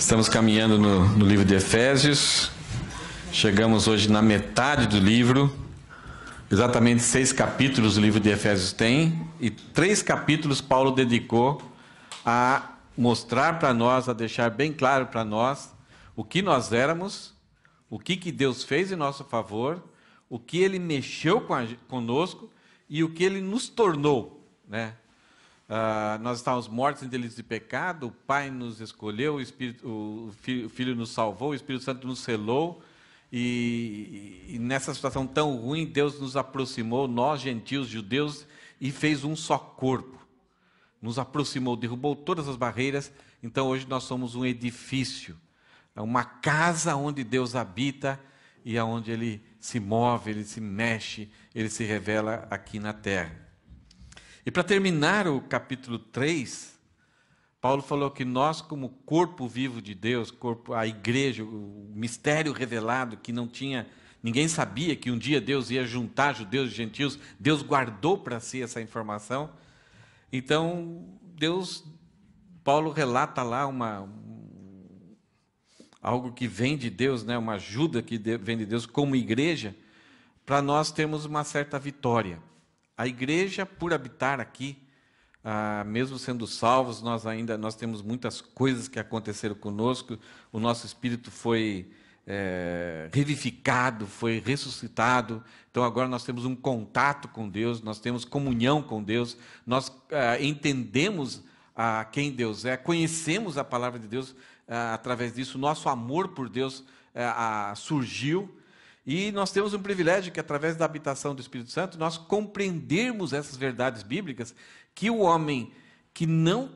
Estamos caminhando no livro de Efésios. Chegamos hoje na metade do livro. Exatamente 6 capítulos o livro de Efésios tem. E 3 capítulos Paulo dedicou a mostrar para nós, a deixar bem claro para nós o que nós éramos, o que Deus fez em nosso favor, o que Ele mexeu conosco e o que Ele nos tornou, né? Nós estávamos mortos em delitos de pecado, o Pai nos escolheu, o Filho nos salvou, o Espírito Santo nos selou, e nessa situação tão ruim, Deus nos aproximou, nós gentios, judeus, e fez um só corpo. Nos aproximou, derrubou todas as barreiras, então hoje nós somos um edifício, uma casa onde Deus habita e onde Ele se move, Ele se mexe, Ele se revela aqui na terra. E para terminar o capítulo 3, Paulo falou que nós, como corpo vivo de Deus, a igreja, o mistério revelado que ninguém sabia que um dia Deus ia juntar judeus e gentios, Deus guardou para si essa informação. Então, Paulo relata lá algo que vem de Deus, né? Uma ajuda que vem de Deus como igreja, para nós termos uma certa vitória. A igreja, por habitar aqui, mesmo sendo salvos, nós temos muitas coisas que aconteceram conosco, o nosso espírito foi revivificado, foi ressuscitado, então agora nós temos um contato com Deus, nós temos comunhão com Deus, nós entendemos quem Deus é, conhecemos a palavra de Deus, através disso, nosso amor por Deus surgiu. E nós temos um privilégio que, através da habitação do Espírito Santo, nós compreendermos essas verdades bíblicas que o homem que não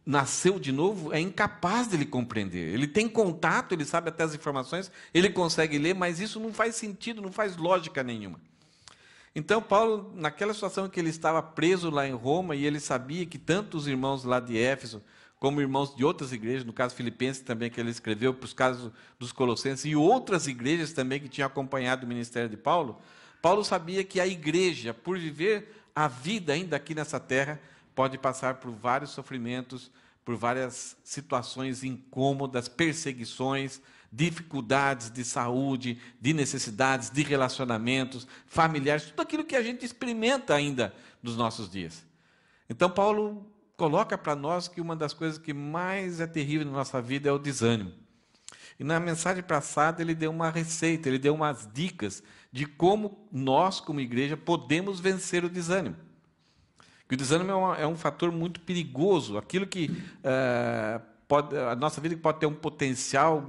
nasceu de novo é incapaz de ele compreender. Ele tem contato, ele sabe até as informações, ele consegue ler, mas isso não faz sentido, não faz lógica nenhuma. Então, Paulo, naquela situação em que ele estava preso lá em Roma, e ele sabia que tanto os irmãos lá de Éfeso, como irmãos de outras igrejas, no caso Filipenses também, que ele escreveu para os casos dos Colossenses, e outras igrejas também que tinham acompanhado o ministério de Paulo, Paulo sabia que a igreja, por viver a vida ainda aqui nessa terra, pode passar por vários sofrimentos, por várias situações incômodas, perseguições, dificuldades de saúde, de necessidades, de relacionamentos familiares, tudo aquilo que a gente experimenta ainda nos nossos dias. Então, Paulo coloca para nós que uma das coisas que mais é terrível na nossa vida é o desânimo. E na mensagem passada ele deu uma receita, ele deu umas dicas de como nós, como igreja, podemos vencer o desânimo. Porque o desânimo é um fator muito perigoso, aquilo que a nossa vida pode ter um potencial,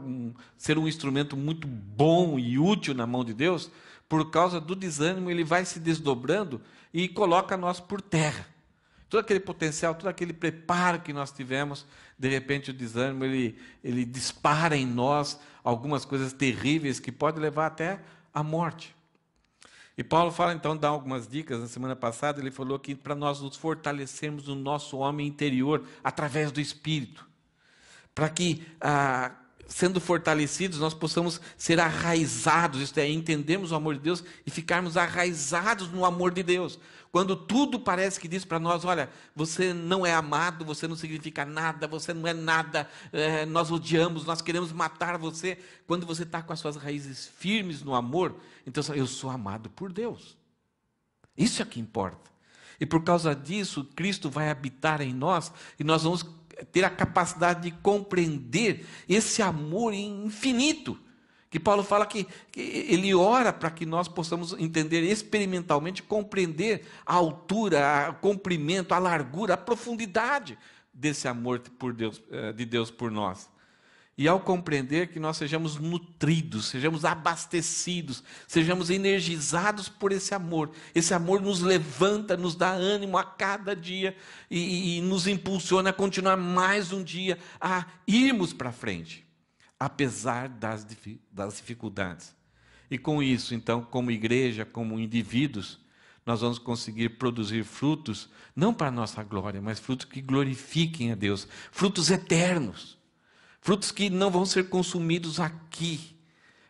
ser um instrumento muito bom e útil na mão de Deus, por causa do desânimo ele vai se desdobrando e coloca nós por terra. Todo aquele potencial, todo aquele preparo que nós tivemos, de repente o desânimo, ele dispara em nós algumas coisas terríveis que podem levar até à morte. E Paulo fala, então, dá algumas dicas. Na semana passada ele falou que para nós nos fortalecermos no nosso homem interior, através do Espírito, para que, sendo fortalecidos, nós possamos ser arraizados, isto é, entendermos o amor de Deus e ficarmos arraizados no amor de Deus. Quando tudo parece que diz para nós, olha, você não é amado, você não significa nada, você não é nada, nós odiamos, nós queremos matar você. Quando você está com as suas raízes firmes no amor, então eu sou amado por Deus. Isso é que importa. E por causa disso, Cristo vai habitar em nós e nós vamos ter a capacidade de compreender esse amor infinito. Que Paulo fala que ele ora para que nós possamos entender experimentalmente, compreender a altura, o comprimento, a largura, a profundidade desse amor de Deus por nós. E ao compreender que nós sejamos nutridos, sejamos abastecidos, sejamos energizados por esse amor nos levanta, nos dá ânimo a cada dia e nos impulsiona a continuar mais um dia, a irmos para frente, apesar das dificuldades. E com isso, então, como igreja, como indivíduos, nós vamos conseguir produzir frutos, não para a nossa glória, mas frutos que glorifiquem a Deus, frutos eternos, frutos que não vão ser consumidos aqui,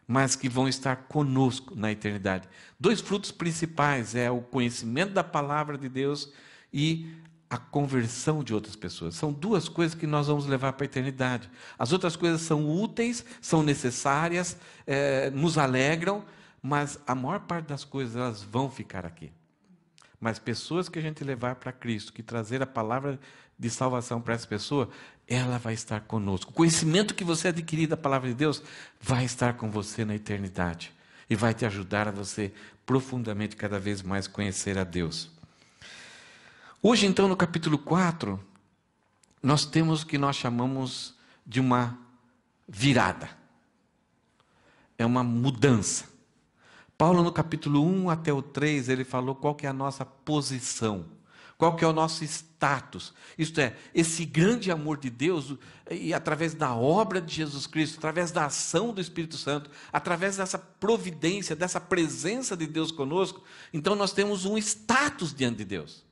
mas que vão estar conosco na eternidade. 2 frutos principais, o conhecimento da palavra de Deus e a conversão de outras pessoas. São duas coisas que nós vamos levar para a eternidade. As outras coisas são úteis, são necessárias, nos alegram, mas a maior parte das coisas elas vão ficar aqui. Mas pessoas que a gente levar para Cristo, que trazer a palavra de salvação para essa pessoa, ela vai estar conosco. O conhecimento que você adquirir da palavra de Deus vai estar com você na eternidade. E vai te ajudar a você profundamente, cada vez mais, conhecer a Deus. Hoje, então, no capítulo 4, nós temos o que nós chamamos de uma virada. É uma mudança. Paulo, no capítulo 1 até o 3, ele falou qual que é a nossa posição, qual que é o nosso status. Isto é, esse grande amor de Deus, e através da obra de Jesus Cristo, através da ação do Espírito Santo, através dessa providência, dessa presença de Deus conosco, então nós temos um status diante de Deus.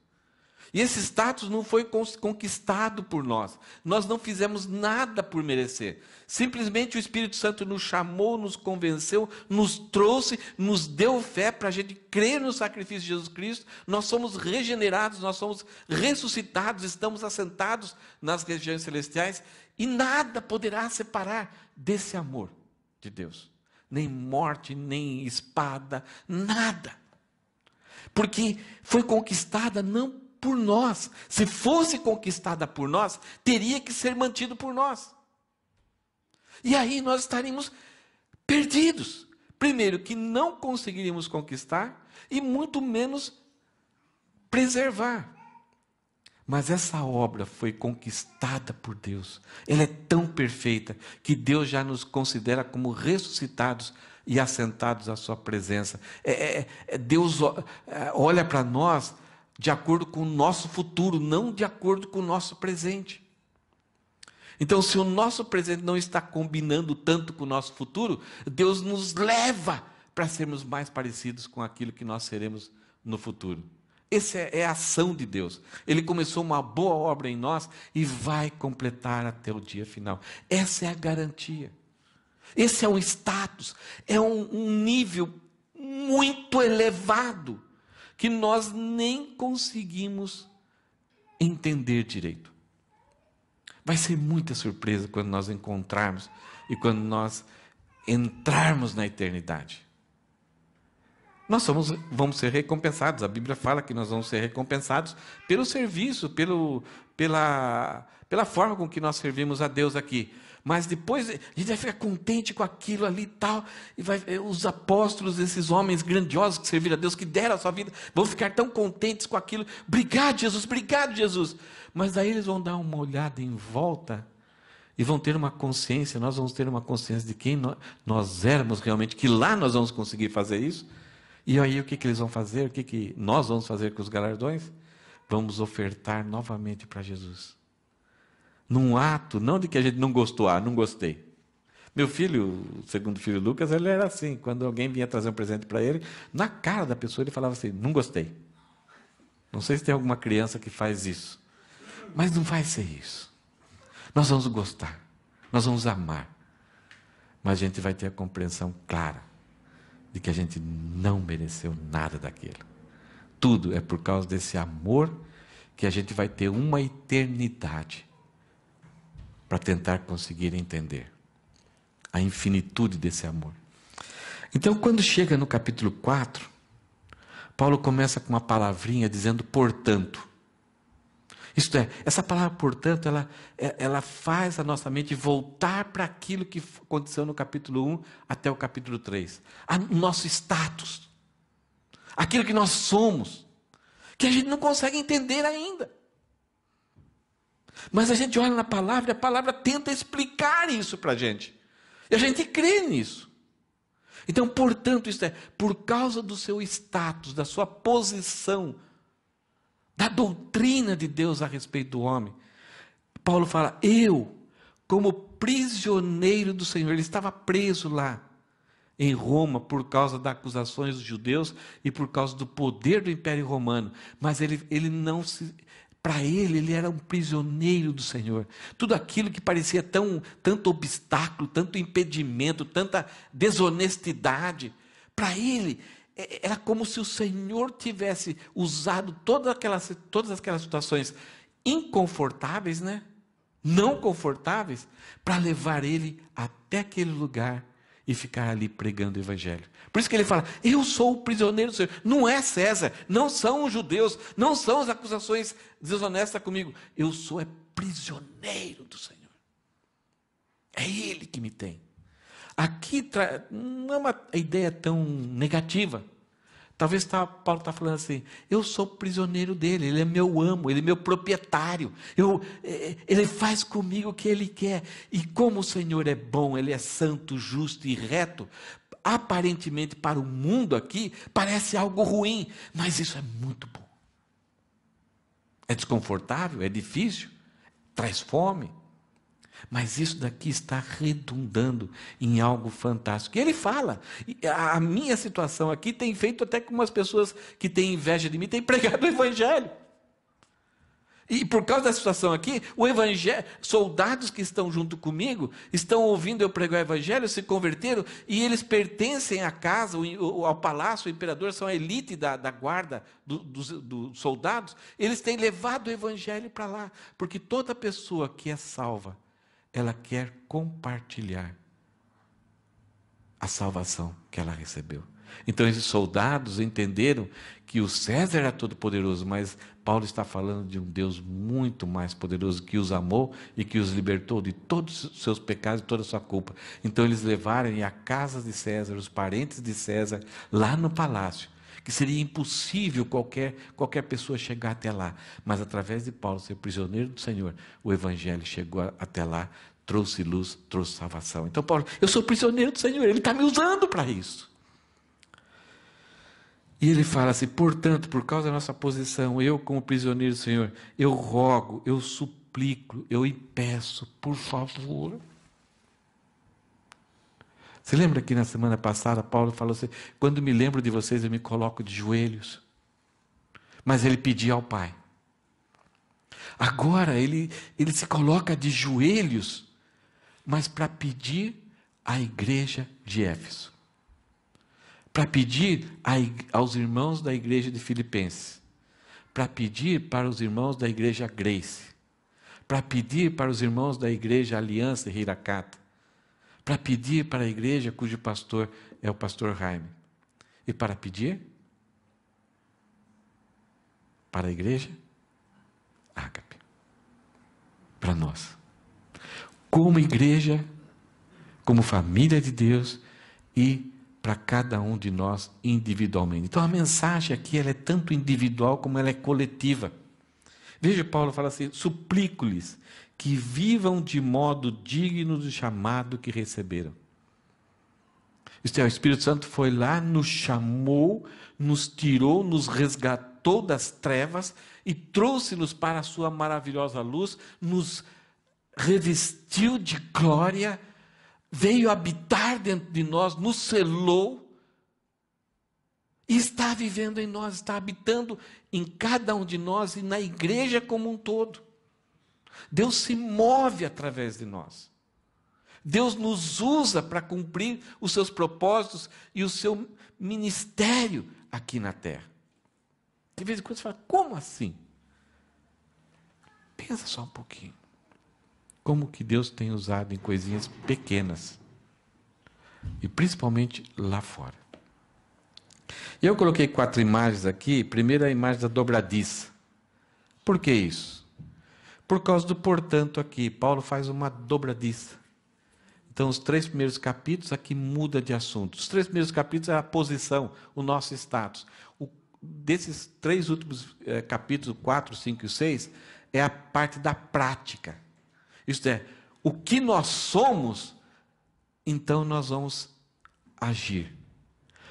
E esse status não foi conquistado por nós. Nós não fizemos nada por merecer. Simplesmente o Espírito Santo nos chamou, nos convenceu, nos trouxe, nos deu fé para a gente crer no sacrifício de Jesus Cristo. Nós somos regenerados, nós somos ressuscitados, estamos assentados nas regiões celestiais. E nada poderá separar desse amor de Deus. Nem morte, nem espada, nada. Porque foi conquistada não por nós. Se fosse conquistada por nós, teria que ser mantido por nós. E aí nós estaríamos perdidos. Primeiro, que não conseguiríamos conquistar e muito menos preservar. Mas essa obra foi conquistada por Deus. Ela é tão perfeita que Deus já nos considera como ressuscitados e assentados à sua presença. Deus olha para nós de acordo com o nosso futuro, não de acordo com o nosso presente. Então, se o nosso presente não está combinando tanto com o nosso futuro, Deus nos leva para sermos mais parecidos com aquilo que nós seremos no futuro. Essa é a ação de Deus. Ele começou uma boa obra em nós e vai completar até o dia final. Essa é a garantia. Esse é um status, é um nível muito elevado, que nós nem conseguimos entender direito. Vai ser muita surpresa quando nós encontrarmos e quando nós entrarmos na eternidade. Nós vamos ser recompensados. A Bíblia fala que nós vamos ser recompensados pelo serviço, pela forma com que nós servimos a Deus aqui. Mas depois a gente vai ficar contente com aquilo ali e tal. E os apóstolos, esses homens grandiosos que serviram a Deus, que deram a sua vida, vão ficar tão contentes com aquilo. Obrigado, Jesus, obrigado, Jesus. Mas daí eles vão dar uma olhada em volta e vão ter uma consciência, nós vamos ter uma consciência de quem nós éramos realmente, que lá nós vamos conseguir fazer isso. E aí o que eles vão fazer? O que nós vamos fazer com os galardões? Vamos ofertar novamente para Jesus. Num ato, não de que a gente não gostou, não gostei. Meu filho, o segundo filho Lucas, ele era assim, quando alguém vinha trazer um presente para ele, na cara da pessoa ele falava assim, não gostei. Não sei se tem alguma criança que faz isso, mas não vai ser isso. Nós vamos gostar, nós vamos amar, mas a gente vai ter a compreensão clara de que a gente não mereceu nada daquilo. Tudo é por causa desse amor que a gente vai ter uma eternidade para tentar conseguir entender a infinitude desse amor. Então, quando chega no capítulo 4, Paulo começa com uma palavrinha dizendo portanto. Isto é, essa palavra portanto, ela faz a nossa mente voltar para aquilo que aconteceu no capítulo 1 até o capítulo 3. O nosso status, aquilo que nós somos, que a gente não consegue entender ainda. Mas a gente olha na palavra e a palavra tenta explicar isso para a gente. E a gente crê nisso. Então, portanto, isto é, por causa do seu status, da sua posição, da doutrina de Deus a respeito do homem, Paulo fala, eu, como prisioneiro do Senhor, ele estava preso lá em Roma por causa das acusações dos judeus e por causa do poder do Império Romano, mas ele não se... Para ele era um prisioneiro do Senhor. Tudo aquilo que parecia tanto obstáculo, tanto impedimento, tanta desonestidade, para ele Era como se o Senhor tivesse usado todas aquelas situações inconfortáveis, né? Não confortáveis, para levar ele até aquele lugar e ficar ali pregando o evangelho. Por isso que ele fala, eu sou o prisioneiro do Senhor. Não é César, não são os judeus, não são as acusações desonestas comigo. Eu sou prisioneiro do Senhor. É Ele que me tem. Aqui não é uma ideia tão negativa. Talvez Paulo está falando assim, eu sou prisioneiro dele, ele é meu amo, ele é meu proprietário, ele faz comigo o que ele quer. E como o Senhor é bom, ele é santo, justo e reto, aparentemente para o mundo aqui, parece algo ruim, mas isso é muito bom. É desconfortável, é difícil, traz fome. Mas isso daqui está redundando em algo fantástico. E ele fala, a minha situação aqui tem feito até com umas pessoas que têm inveja de mim, têm pregado o evangelho. E por causa da situação aqui, o evangelho, soldados que estão junto comigo, estão ouvindo eu pregar o evangelho, se converteram, e eles pertencem à casa, ao palácio, o imperador, são a elite da guarda dos soldados, eles têm levado o evangelho para lá, porque toda pessoa que é salva, ela quer compartilhar a salvação que ela recebeu. Então esses soldados entenderam que o César era todo poderoso, mas Paulo está falando de um Deus muito mais poderoso, que os amou e que os libertou de todos os seus pecados e toda a sua culpa. Então eles levaram à casa de César, os parentes de César, lá no palácio, que seria impossível qualquer pessoa chegar até lá, mas através de Paulo ser prisioneiro do Senhor, o evangelho chegou até lá, trouxe luz, trouxe salvação. Então Paulo, eu sou prisioneiro do Senhor, Ele está me usando para isso. E ele fala assim, portanto, por causa da nossa posição, eu como prisioneiro do Senhor, eu rogo, eu suplico, eu impeço, por favor. Você lembra que na semana passada Paulo falou assim, quando me lembro de vocês eu me coloco de joelhos. Mas ele pedia ao Pai. Agora ele se coloca de joelhos, mas para pedir à igreja de Éfeso. Para pedir aos irmãos da igreja de Filipenses, para pedir para os irmãos da igreja Grace, para pedir para os irmãos da igreja Aliança e Hiracata, para pedir para a igreja cujo pastor é o pastor Jaime, e para pedir para a igreja Ágape, para nós, como igreja, como família de Deus e para cada um de nós individualmente. Então a mensagem aqui ela é tanto individual como ela é coletiva. Veja, Paulo fala assim, suplico-lhes que vivam de modo digno do chamado que receberam. Isto é, o Espírito Santo foi lá, nos chamou, nos tirou, nos resgatou das trevas e trouxe-nos para a sua maravilhosa luz, nos revestiu de glória, veio habitar dentro de nós, nos selou e está vivendo em nós, está habitando em cada um de nós e na igreja como um todo. Deus se move através de nós. Deus nos usa para cumprir os seus propósitos e o seu ministério aqui na terra. De vez em quando você fala, como assim? Pensa só um pouquinho. Como que Deus tem usado em coisinhas pequenas. E principalmente lá fora. E eu coloquei 4 imagens aqui. Primeiro a imagem da dobradiça. Por que isso? Por causa do portanto aqui. Paulo faz uma dobradiça. Então os 3 primeiros capítulos aqui muda de assunto. Os 3 primeiros capítulos é a posição, o nosso status. Desses 3 últimos capítulos, 4, 5 e 6, é a parte da prática. Isto é, o que nós somos, então nós vamos agir.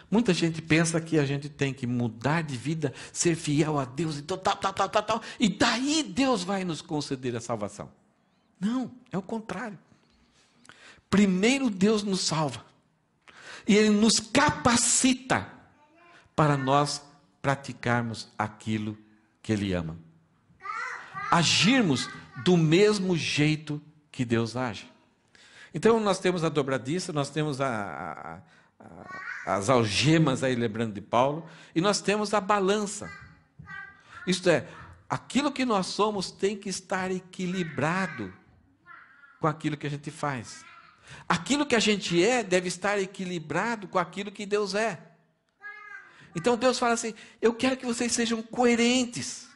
Muita gente pensa que a gente tem que mudar de vida, ser fiel a Deus, então tal, e daí Deus vai nos conceder a salvação. Não, é o contrário. Primeiro Deus nos salva, e Ele nos capacita para nós praticarmos aquilo que Ele ama. Agirmos do mesmo jeito que Deus age. Então nós temos a dobradiça, nós temos as algemas aí, lembrando de Paulo, e nós temos a balança. Isto é, aquilo que nós somos tem que estar equilibrado com aquilo que a gente faz. Aquilo que a gente é deve estar equilibrado com aquilo que Deus é. Então Deus fala assim: eu quero que vocês sejam coerentes.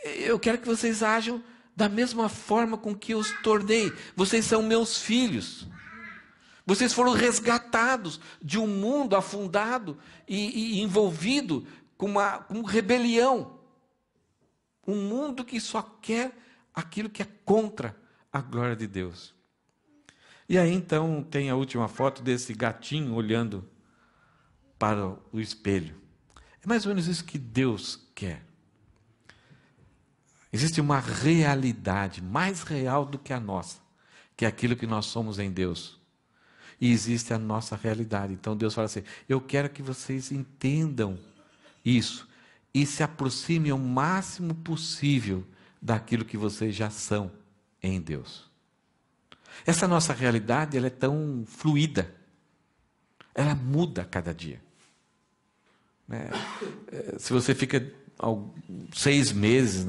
Eu quero que vocês ajam da mesma forma com que eu os tornei. Vocês são meus filhos. Vocês foram resgatados de um mundo afundado e envolvido com rebelião. Um mundo que só quer aquilo que é contra a glória de Deus. E aí então tem a última foto desse gatinho olhando para o espelho. É mais ou menos isso que Deus quer. Existe uma realidade mais real do que a nossa, que é aquilo que nós somos em Deus. E existe a nossa realidade. Então Deus fala assim: eu quero que vocês entendam isso e se aproximem o máximo possível daquilo que vocês já são em Deus. Essa nossa realidade, ela é tão fluida. Ela muda a cada dia. Se você fica 6 meses,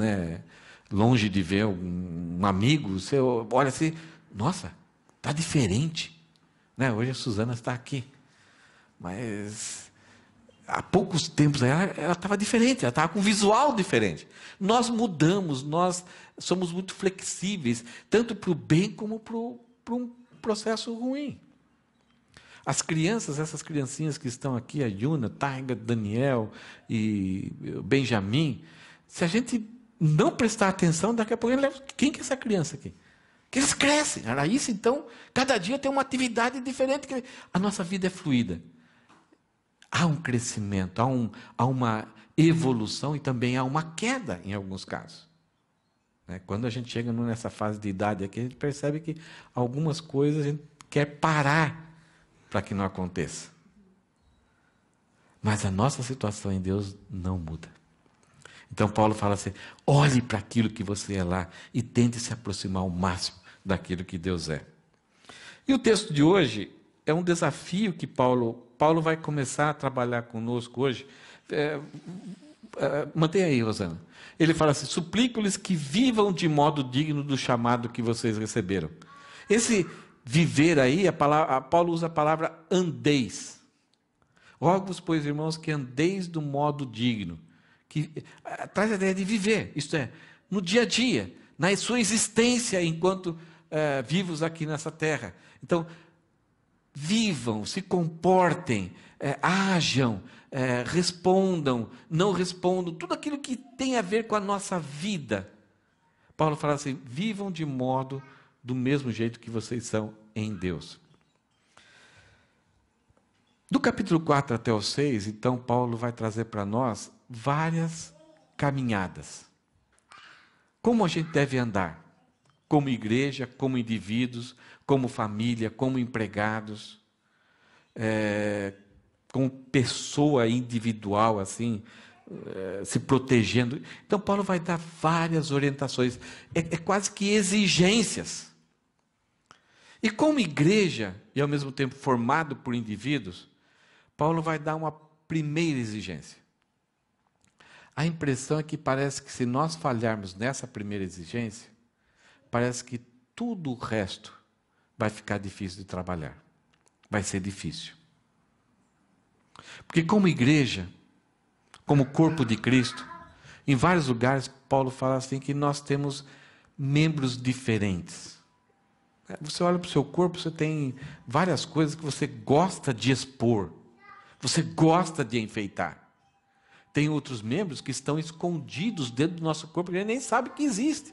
longe de ver um amigo, você olha assim: nossa, está diferente. Hoje a Suzana está aqui, mas há poucos tempos ela estava diferente, ela estava com um visual diferente. Nós mudamos, nós somos muito flexíveis, tanto para o bem como para um processo ruim. As crianças, essas criancinhas que estão aqui, a Yuna, Taiga, Daniel e Benjamin, se a gente não prestar atenção, daqui a pouco ele leva: quem que é essa criança aqui? Que eles crescem. Era isso, então, cada dia tem uma atividade diferente. A nossa vida é fluida. Há um crescimento, há uma evolução e também há uma queda em alguns casos. Quando a gente chega nessa fase de idade aqui, a gente percebe que algumas coisas a gente quer parar para que não aconteça. Mas a nossa situação em Deus não muda. Então Paulo fala assim: olhe para aquilo que você é lá e tente se aproximar ao máximo daquilo que Deus é. E o texto de hoje é um desafio que Paulo vai começar a trabalhar conosco hoje. Mantenha aí, Rosana. Ele fala assim: suplico-lhes que vivam de modo digno do chamado que vocês receberam. Esse viver aí, Paulo usa a palavra andeis. Rogo-vos, pois, irmãos, que andeis do modo digno. Que traz a ideia de viver, isto é, no dia a dia, na sua existência enquanto vivos aqui nessa terra. Então, vivam, se comportem, ajam, respondam, não respondam, tudo aquilo que tem a ver com a nossa vida. Paulo fala assim: vivam de modo do mesmo jeito que vocês são em Deus. Do capítulo 4 até o 6, então, Paulo vai trazer para nós várias caminhadas. Como a gente deve andar? Como igreja, como indivíduos, como família, como empregados, como pessoa individual, assim, se protegendo. Então, Paulo vai dar várias orientações, é quase que exigências. E como igreja, e ao mesmo tempo formado por indivíduos, Paulo vai dar uma primeira exigência. A impressão é que parece que se nós falharmos nessa primeira exigência, parece que tudo o resto vai ficar difícil de trabalhar. Vai ser difícil. Porque como igreja, como corpo de Cristo, em vários lugares Paulo fala assim que nós temos membros diferentes. Você olha para o seu corpo, você tem várias coisas que você gosta de expor. Você gosta de enfeitar. Tem outros membros que estão escondidos dentro do nosso corpo, que a gente nem sabe que existe.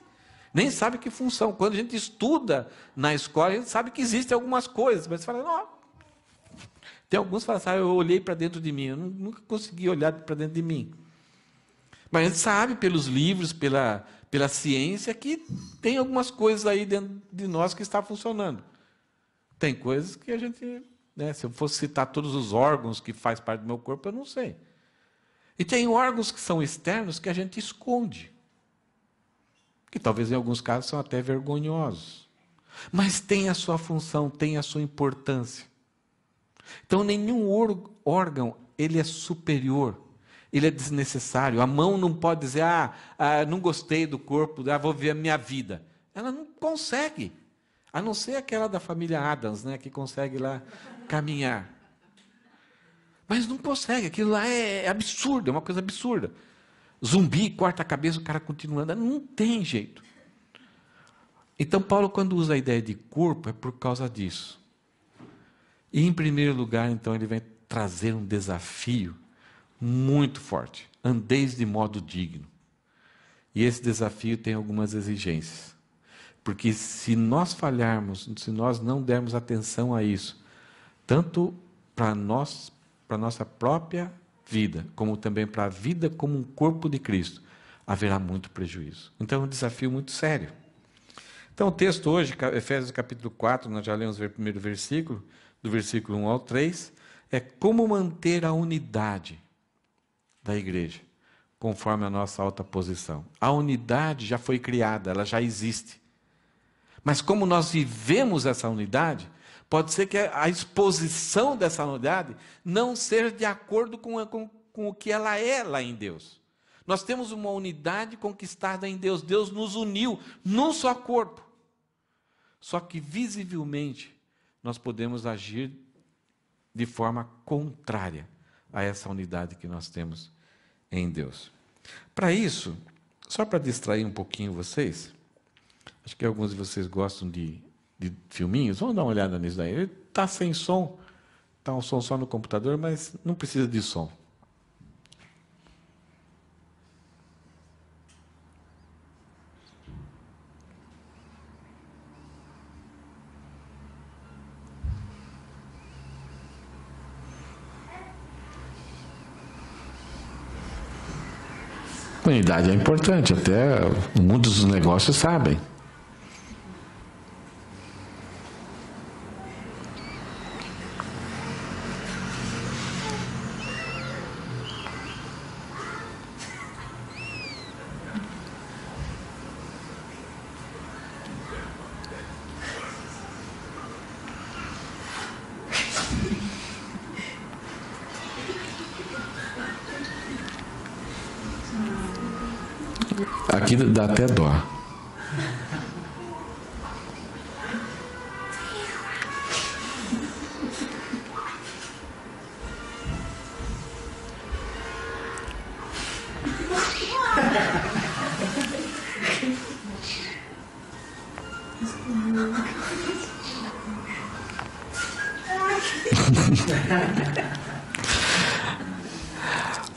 Nem sabe que função. Quando a gente estuda na escola, a gente sabe que existem algumas coisas. Mas você fala: não. Tem alguns que falam assim: eu olhei para dentro de mim. Eu nunca consegui olhar para dentro de mim. Mas a gente sabe pelos livros, pela ciência, que tem algumas coisas aí dentro de nós que está funcionando. Tem coisas que a gente... se eu fosse citar todos os órgãos que faz parte do meu corpo, eu não sei. E tem órgãos que são externos que a gente esconde. Que talvez em alguns casos são até vergonhosos. Mas tem a sua função, tem a sua importância. Então, nenhum órgão ele é superior, ele é desnecessário. A mão não pode dizer, não gostei do corpo, vou ver a minha vida. Ela não consegue, a não ser aquela da família Adams, né, que consegue lá caminhar. Mas não consegue, aquilo lá é absurdo, é uma coisa absurda. Zumbi, corta a cabeça, o cara continua andando, não tem jeito. Então, Paulo, quando usa a ideia de corpo, é por causa disso. E, em primeiro lugar, então, ele vem trazer um desafio muito forte. Andeis de modo digno. E esse desafio tem algumas exigências. Porque se nós falharmos, se nós não dermos atenção a isso, tanto para nós, para a nossa própria vida, como também para a vida como um corpo de Cristo, haverá muito prejuízo. Então, é um desafio muito sério. Então, o texto hoje, Efésios capítulo 4, nós já lemos o primeiro versículo, do versículo 1 ao 3, é como manter a unidade da igreja, conforme a nossa alta posição. A unidade já foi criada, ela já existe. Mas como nós vivemos essa unidade, pode ser que a exposição dessa unidade não seja de acordo com o que ela é lá em Deus. Nós temos uma unidade conquistada em Deus. Deus nos uniu num só corpo. Só que visivelmente nós podemos agir de forma contrária a essa unidade que nós temos em Deus. Para isso, só para distrair um pouquinho vocês, acho que alguns de vocês gostam de filminhos, vamos dar uma olhada nisso daí. Ele está sem som, está um som só no computador, mas não precisa de som. Unidade é importante, até o mundo dos negócios sabem. Aqui dá até dó.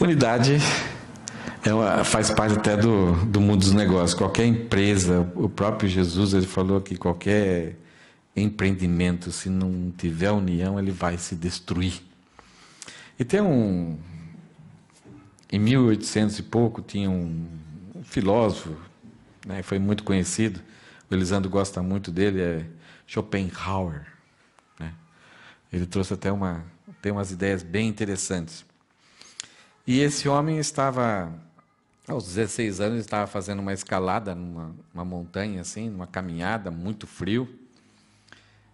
Unidade faz parte até do mundo dos negócios. Qualquer empresa, o próprio Jesus, ele falou que qualquer empreendimento, se não tiver união, ele vai se destruir. E tem em 1800 e pouco, tinha um filósofo, né, foi muito conhecido, o Elisandro gosta muito dele, é Schopenhauer. Né? Ele trouxe até tem umas ideias bem interessantes. E esse homem estava, aos 16 anos, estava fazendo uma escalada numa montanha, assim, numa caminhada, muito frio.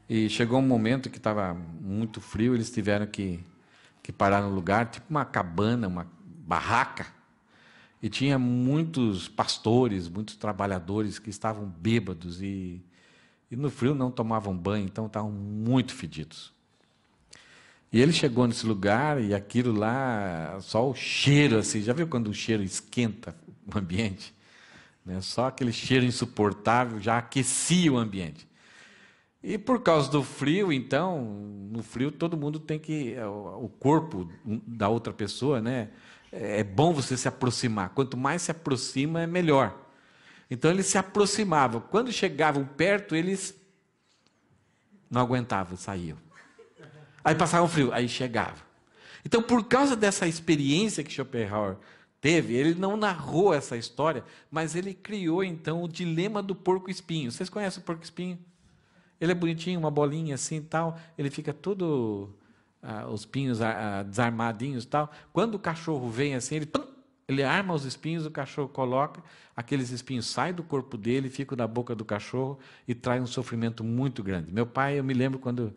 E chegou um momento que estava muito frio, eles tiveram que parar no lugar, tipo uma cabana, uma barraca. E tinha muitos pastores, muitos trabalhadores que estavam bêbados e no frio não tomavam banho, então estavam muito fedidos. E ele chegou nesse lugar e aquilo lá, só o cheiro, assim, já viu quando o cheiro esquenta o ambiente? Né? Só aquele cheiro insuportável já aquecia o ambiente. E por causa do frio, então, no frio todo mundo tem que, o corpo da outra pessoa, né? É bom você se aproximar. Quanto mais se aproxima, é melhor. Então eles se aproximavam. Quando chegavam perto, eles não aguentavam, saíam. Aí passavam frio, aí chegava. Então, por causa dessa experiência que Schopenhauer teve, ele não narrou essa história, mas ele criou, então, o dilema do porco-espinho. Vocês conhecem o porco-espinho? Ele é bonitinho, uma bolinha assim e tal, ele fica todo, os pinhos desarmadinhos e tal. Quando o cachorro vem assim, ele arma os espinhos, o cachorro coloca, aqueles espinhos saem do corpo dele, ficam na boca do cachorro e traz um sofrimento muito grande. Meu pai, eu me lembro quando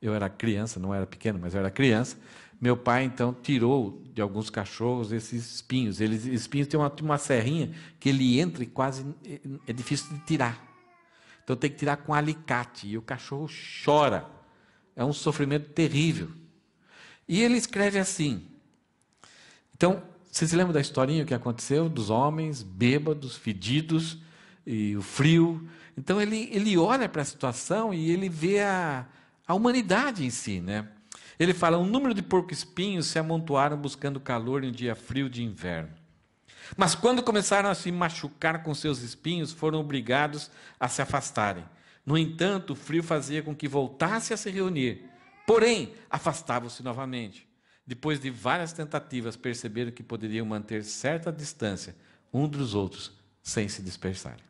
eu era criança, não era pequeno, mas eu era criança, meu pai, então, tirou de alguns cachorros esses espinhos. Eles espinhos têm uma serrinha que ele entra e quase é difícil de tirar. Então, tem que tirar com alicate. E o cachorro chora. É um sofrimento terrível. E ele escreve assim. Então, vocês se lembram da historinha que aconteceu? Dos homens bêbados, fedidos, e o frio. Então, ele olha para a situação e ele vê a humanidade em si, né? Ele fala, um número de porco-espinhos se amontoaram buscando calor em um dia frio de inverno. Mas quando começaram a se machucar com seus espinhos, foram obrigados a se afastarem. No entanto, o frio fazia com que voltasse a se reunir. Porém, afastavam-se novamente. Depois de várias tentativas, perceberam que poderiam manter certa distância uns dos outros, sem se dispersarem.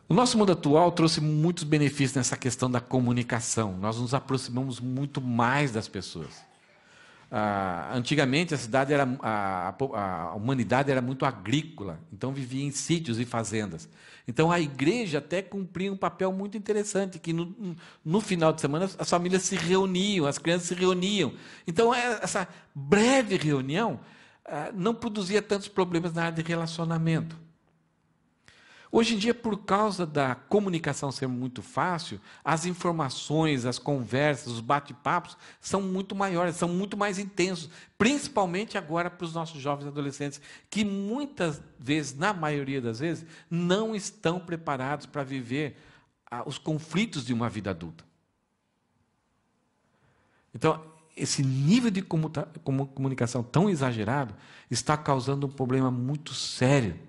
O nosso mundo atual trouxe muitos benefícios nessa questão da comunicação. Nós nos aproximamos muito mais das pessoas. Antigamente, a humanidade era muito agrícola, então vivia em sítios e fazendas. Então, a igreja até cumpria um papel muito interessante, que no final de semana as famílias se reuniam, as crianças se reuniam. Então, essa breve reunião não produzia tantos problemas na área de relacionamento. Hoje em dia, por causa da comunicação ser muito fácil, as informações, as conversas, os bate-papos são muito maiores, são muito mais intensos, principalmente agora para os nossos jovens e adolescentes, que muitas vezes, na maioria das vezes, não estão preparados para viver os conflitos de uma vida adulta. Então, esse nível de comunicação tão exagerado está causando um problema muito sério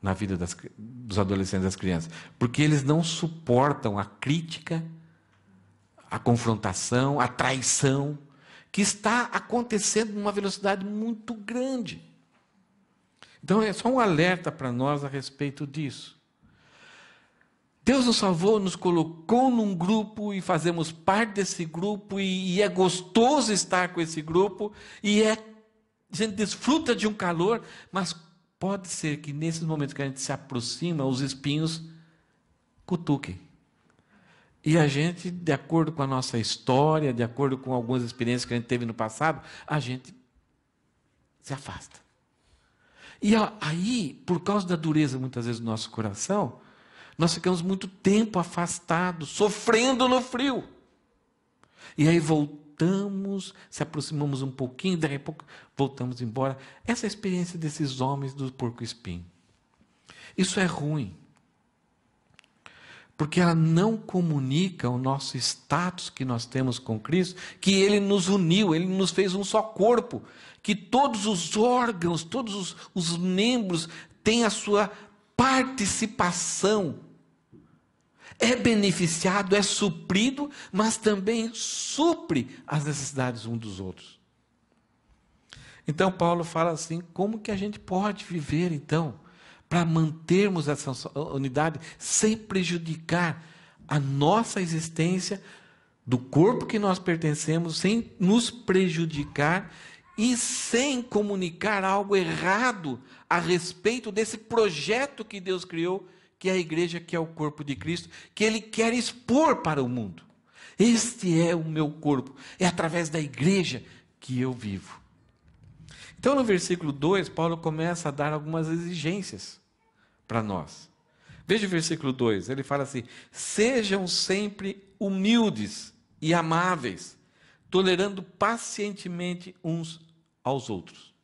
na vida dos adolescentes e das crianças, porque eles não suportam a crítica, a confrontação, a traição, que está acontecendo numa velocidade muito grande. Então, é só um alerta para nós a respeito disso. Deus nos salvou, nos colocou num grupo e fazemos parte desse grupo, e é gostoso estar com esse grupo, e a gente desfruta de um calor, mas pode ser que nesses momentos que a gente se aproxima, os espinhos cutuquem. E a gente, de acordo com a nossa história, de acordo com algumas experiências que a gente teve no passado, a gente se afasta. E aí, por causa da dureza, muitas vezes, do nosso coração, nós ficamos muito tempo afastados, sofrendo no frio. E aí voltamos, se aproximamos um pouquinho, daqui a pouco voltamos embora. Essa é a experiência desses homens do porco-espinho. Isso é ruim, porque ela não comunica o nosso status que nós temos com Cristo, que Ele nos uniu, Ele nos fez um só corpo, que todos os órgãos, todos os membros têm a sua participação. É beneficiado, é suprido, mas também supre as necessidades uns dos outros. Então, Paulo fala assim, como que a gente pode viver, então, para mantermos essa unidade sem prejudicar a nossa existência, do corpo que nós pertencemos, sem nos prejudicar e sem comunicar algo errado a respeito desse projeto que Deus criou, que é a igreja, que é o corpo de Cristo, que Ele quer expor para o mundo. Este é o meu corpo, é através da igreja que eu vivo. Então, no versículo 2, Paulo começa a dar algumas exigências para nós. Veja o versículo 2, ele fala assim, sejam sempre humildes e amáveis, tolerando pacientemente uns aos outros.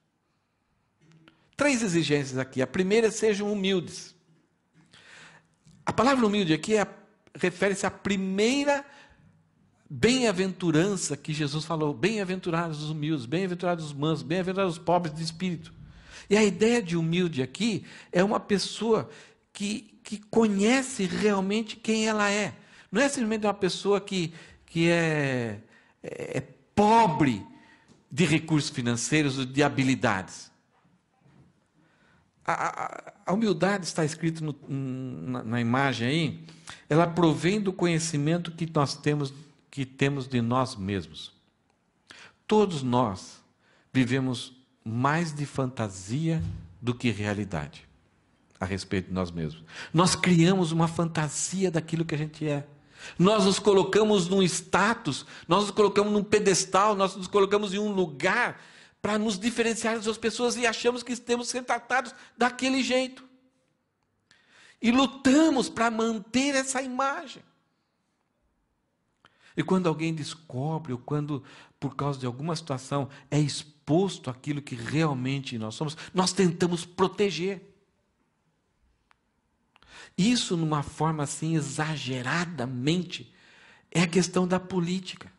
3 exigências aqui. A primeira é sejam humildes. A palavra humilde aqui refere-se à primeira bem-aventurança que Jesus falou. Bem-aventurados os humildes, bem-aventurados os mansos, bem-aventurados os pobres de espírito. E a ideia de humilde aqui é uma pessoa que conhece realmente quem ela é. Não é simplesmente uma pessoa que é pobre de recursos financeiros, de habilidades. A humildade está escrito na imagem aí, ela provém do conhecimento que nós temos de nós mesmos. Todos nós vivemos mais de fantasia do que realidade a respeito de nós mesmos. Nós criamos uma fantasia daquilo que a gente é. Nós nos colocamos num status, nós nos colocamos num pedestal, nós nos colocamos em um lugar para nos diferenciar das outras pessoas e achamos que temos que ser tratados daquele jeito. E lutamos para manter essa imagem. E quando alguém descobre, ou quando, por causa de alguma situação, é exposto aquilo que realmente nós somos, nós tentamos proteger. Isso, numa forma assim, exageradamente, é a questão da política.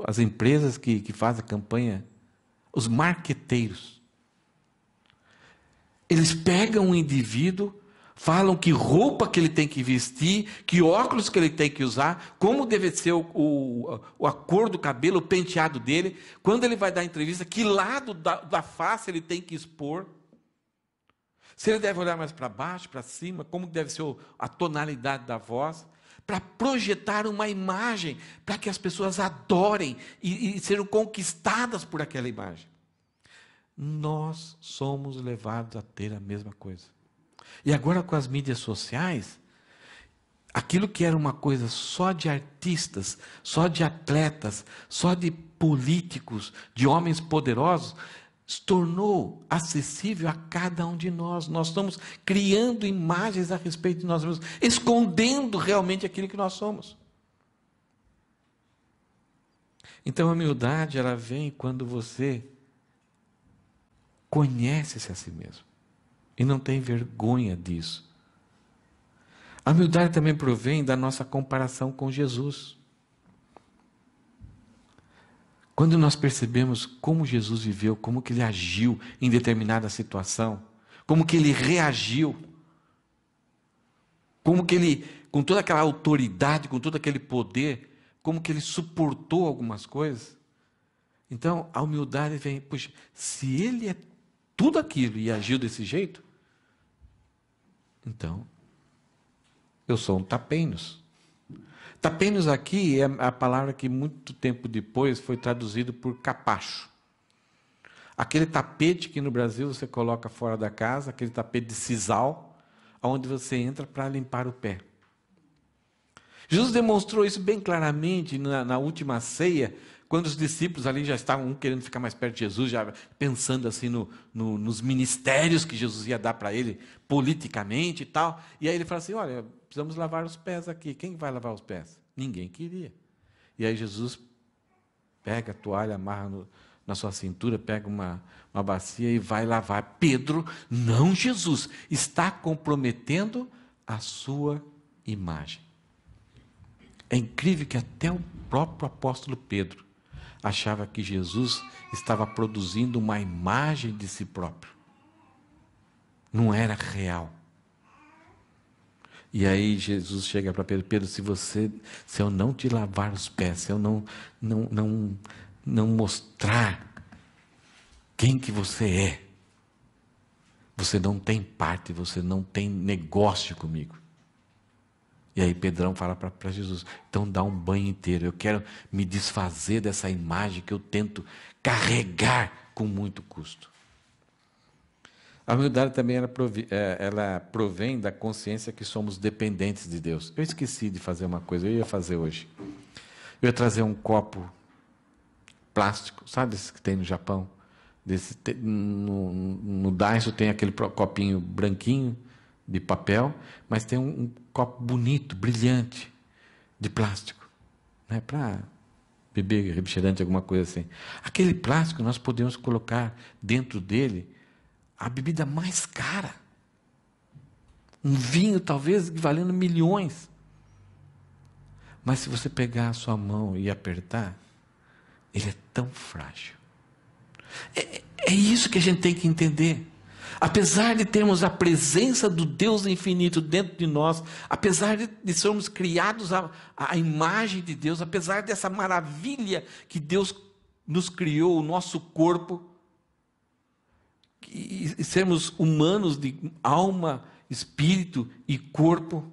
As empresas que fazem a campanha, os marqueteiros. Eles pegam um indivíduo, falam que roupa que ele tem que vestir, que óculos que ele tem que usar, como deve ser a cor do cabelo, o penteado dele, quando ele vai dar entrevista, que lado da face ele tem que expor, se ele deve olhar mais para baixo, para cima, como deve ser a tonalidade da voz, para projetar uma imagem, para que as pessoas adorem e sejam conquistadas por aquela imagem. Nós somos levados a ter a mesma coisa. E agora com as mídias sociais, aquilo que era uma coisa só de artistas, só de atletas, só de políticos, de homens poderosos, se tornou acessível a cada um de nós. Nós estamos criando imagens a respeito de nós mesmos, escondendo realmente aquilo que nós somos. Então a humildade, ela vem quando você conhece-se a si mesmo e não tem vergonha disso. A humildade também provém da nossa comparação com Jesus. Quando nós percebemos como Jesus viveu, como que ele agiu em determinada situação, como que ele reagiu, como que ele, com toda aquela autoridade, com todo aquele poder, como que ele suportou algumas coisas. Então, a humildade vem, puxa, se ele é tudo aquilo e agiu desse jeito, então, eu sou um tapenhos. Tapenhos aqui é a palavra que muito tempo depois foi traduzido por capacho. Aquele tapete que no Brasil você coloca fora da casa, aquele tapete de sisal, onde você entra para limpar o pé. Jesus demonstrou isso bem claramente na última ceia, quando os discípulos ali já estavam querendo ficar mais perto de Jesus, já pensando assim nos ministérios que Jesus ia dar para ele, politicamente e tal. E aí ele fala assim, olha, precisamos lavar os pés aqui. Quem vai lavar os pés? Ninguém queria. E aí Jesus pega a toalha, amarra na sua cintura, pega uma bacia e vai lavar. Pedro, não, Jesus, está comprometendo a sua imagem. É incrível que até o próprio apóstolo Pedro achava que Jesus estava produzindo uma imagem de si próprio. Não era real. E aí Jesus chega para Pedro, Pedro, se eu não te lavar os pés, se eu não mostrar quem que você é, você não tem parte, você não tem negócio comigo. E aí Pedrão fala para Jesus, então dá um banho inteiro, eu quero me desfazer dessa imagem que eu tento carregar com muito custo. A humildade também ela provém da consciência que somos dependentes de Deus. Eu esqueci de fazer uma coisa, eu ia fazer hoje. Eu ia trazer um copo plástico, sabe esses que tem no Japão? No Daiso tem aquele copinho branquinho, de papel, mas tem um copo bonito, brilhante, de plástico, né, para beber refrigerante, alguma coisa assim. Aquele plástico nós podemos colocar dentro dele a bebida mais cara. Um vinho talvez valendo milhões. Mas se você pegar a sua mão e apertar, ele é tão frágil. É isso que a gente tem que entender. Apesar de termos a presença do Deus infinito dentro de nós, apesar de sermos criados à imagem de Deus, apesar dessa maravilha que Deus nos criou, o nosso corpo, e sermos humanos de alma, espírito e corpo,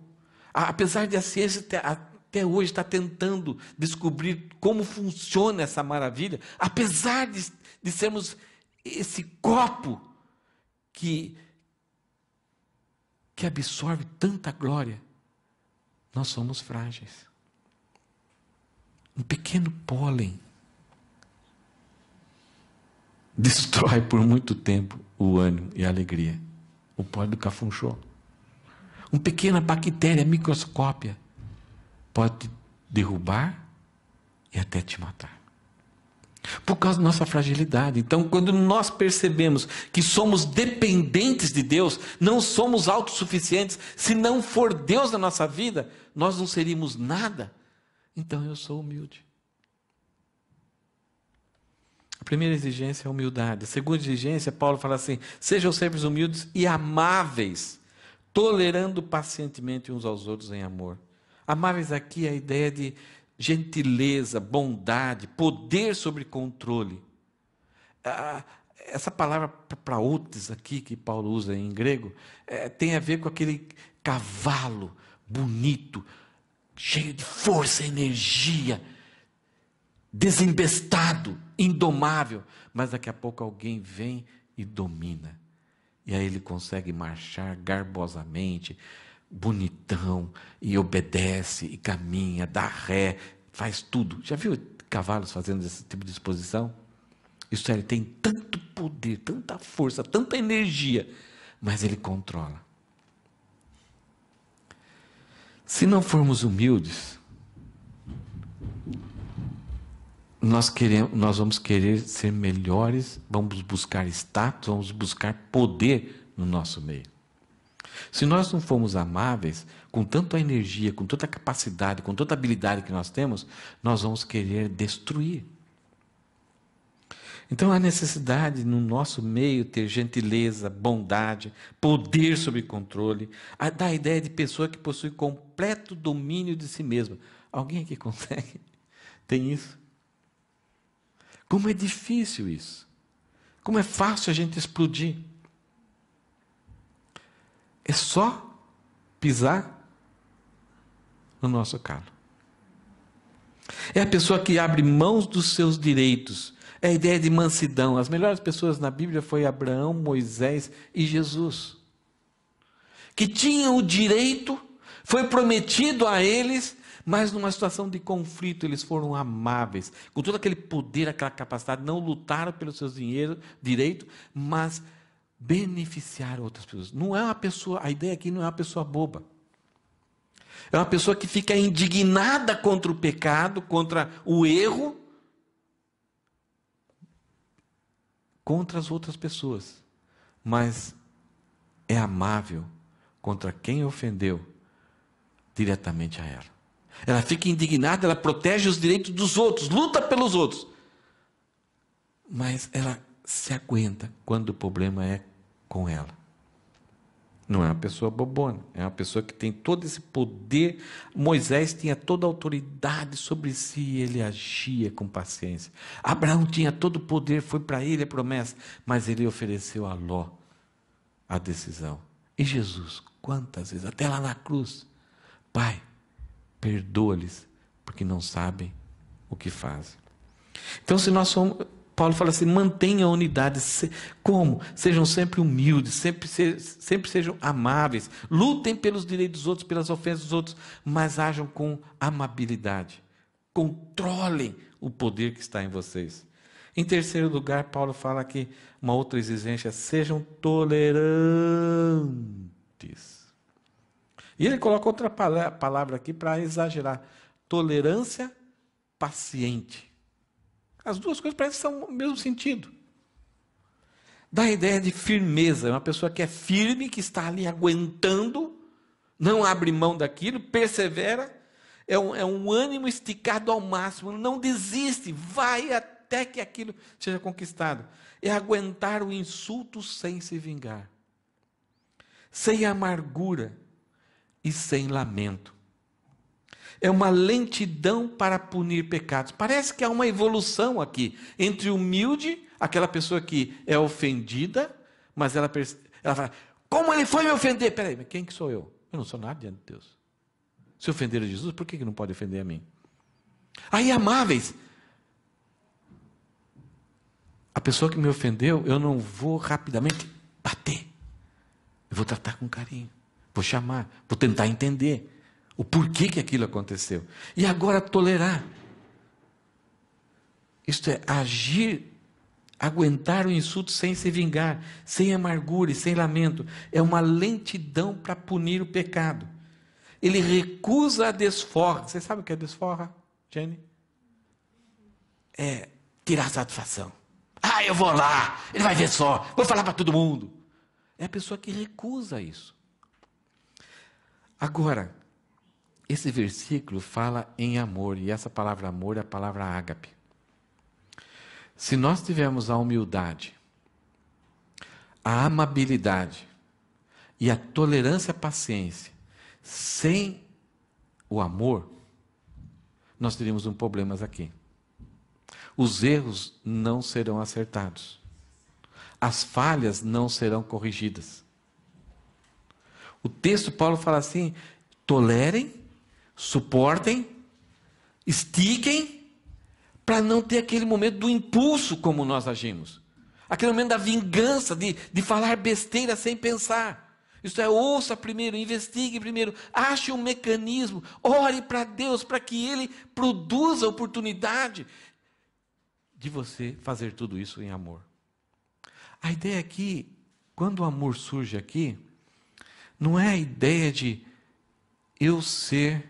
apesar de a ciência até hoje estar tentando descobrir como funciona essa maravilha, apesar de sermos esse copo que absorve tanta glória, nós somos frágeis. Um pequeno pólen destrói por muito tempo o ânimo e a alegria. O pólen do cafunchô. Uma pequena bactéria microscópia pode te derrubar e até te matar. Por causa da nossa fragilidade. Então, quando nós percebemos que somos dependentes de Deus, não somos autossuficientes, se não for Deus na nossa vida, nós não seríamos nada. Então, eu sou humilde. A primeira exigência é a humildade. A segunda exigência, Paulo fala assim: sejam sempre humildes e amáveis, tolerando pacientemente uns aos outros em amor. Amáveis aqui é a ideia de gentileza, bondade, poder sobre controle. Essa palavra para outros aqui, que Paulo usa em grego, tem a ver com aquele cavalo bonito, cheio de força, energia, desembestado, indomável, mas daqui a pouco alguém vem e domina. E aí ele consegue marchar garbosamente, bonitão, e obedece, e caminha, dá ré, faz tudo. Já viu cavalos fazendo esse tipo de exposição? Isso ele tem tanto poder, tanta força, tanta energia, mas ele controla. Se não formos humildes, nós vamos querer ser melhores, vamos buscar status, vamos buscar poder no nosso meio. Se nós não formos amáveis, com tanta energia, com tanta capacidade, com tanta habilidade que nós temos, nós vamos querer destruir. Então há necessidade no nosso meio ter gentileza, bondade, poder sobre controle, dá a ideia de pessoa que possui completo domínio de si mesma. Alguém aqui consegue? Tem isso? Como é difícil isso. Como é fácil a gente explodir. É só pisar no nosso calo. É a pessoa que abre mãos dos seus direitos. É a ideia de mansidão. As melhores pessoas na Bíblia foi Abraão, Moisés e Jesus. Que tinham o direito, foi prometido a eles, mas numa situação de conflito eles foram amáveis. Com todo aquele poder, aquela capacidade, não lutaram pelos seus direitos, mas beneficiar outras pessoas. Não é uma pessoa, a ideia aqui não é uma pessoa boba. É uma pessoa que fica indignada contra o pecado, contra o erro, contra as outras pessoas. Mas é amável contra quem ofendeu diretamente a ela. Ela fica indignada, ela protege os direitos dos outros, luta pelos outros. Mas ela se aguenta quando o problema é com ela. Não é uma pessoa bobona, é uma pessoa que tem todo esse poder. Moisés tinha toda a autoridade sobre si e ele agia com paciência. Abraão tinha todo o poder, foi para ele a promessa, mas ele ofereceu a Ló a decisão. E Jesus, quantas vezes, até lá na cruz, Pai, perdoa-lhes, porque não sabem o que fazem. Então, se nós somos... Paulo fala assim, mantenham a unidade. Como? Sejam sempre humildes, sempre sejam amáveis, lutem pelos direitos dos outros, pelas ofensas dos outros, mas ajam com amabilidade. Controlem o poder que está em vocês. Em terceiro lugar, Paulo fala aqui, uma outra exigência, sejam tolerantes. E ele coloca outra palavra aqui para exagerar, tolerância paciente. As duas coisas parecem que são o mesmo sentido. Dá a ideia de firmeza. É uma pessoa que é firme, que está ali aguentando, não abre mão daquilo, persevera. É um ânimo esticado ao máximo, não desiste, vai até que aquilo seja conquistado. É aguentar o insulto sem se vingar. Sem amargura e sem lamento. É uma lentidão para punir pecados. Parece que há uma evolução aqui entre o humilde, aquela pessoa que é ofendida, mas ela fala, como ele foi me ofender? Peraí, mas quem que sou eu? Eu não sou nada diante de Deus. Se ofender a Jesus, por que não pode ofender a mim? Aí, amáveis, a pessoa que me ofendeu, eu não vou rapidamente bater. vou tratar com carinho, vou chamar, vou tentar entender o porquê que aquilo aconteceu. E agora tolerar. Isto é, agir, aguentar o insulto sem se vingar, sem amargura e sem lamento. É uma lentidão para punir o pecado. Ele recusa a desforra. Você sabe o que é desforra, Jenny? É tirar satisfação. Ah, eu vou lá, ele vai ver só, vou falar para todo mundo. É a pessoa que recusa isso. Agora, esse versículo fala em amor, e essa palavra amor é a palavra ágape. Se nós tivermos a humildade, a amabilidade e a tolerância, a paciência, sem o amor, nós teríamos um problema aqui. Os erros não serão acertados. As falhas não serão corrigidas. O texto, Paulo fala assim, tolerem, suportem, estiquem, para não ter aquele momento do impulso como nós agimos. Aquele momento da vingança, de falar besteira sem pensar. Isto é, ouça primeiro, investigue primeiro, ache um mecanismo, ore para Deus, para que Ele produza a oportunidade de você fazer tudo isso em amor. A ideia aqui, quando o amor surge aqui, não é a ideia de eu ser...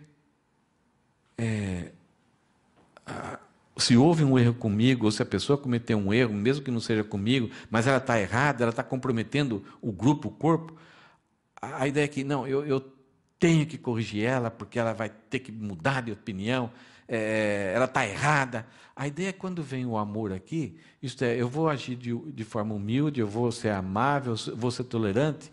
se houve um erro comigo, ou se a pessoa cometeu um erro, mesmo que não seja comigo, mas ela está errada, ela está comprometendo o grupo, o corpo, a ideia é que, não, eu tenho que corrigir ela, porque ela vai ter que mudar de opinião, ela está errada. A ideia é quando vem o amor aqui, isto é, eu vou agir de forma humilde, eu vou ser amável, vou ser tolerante,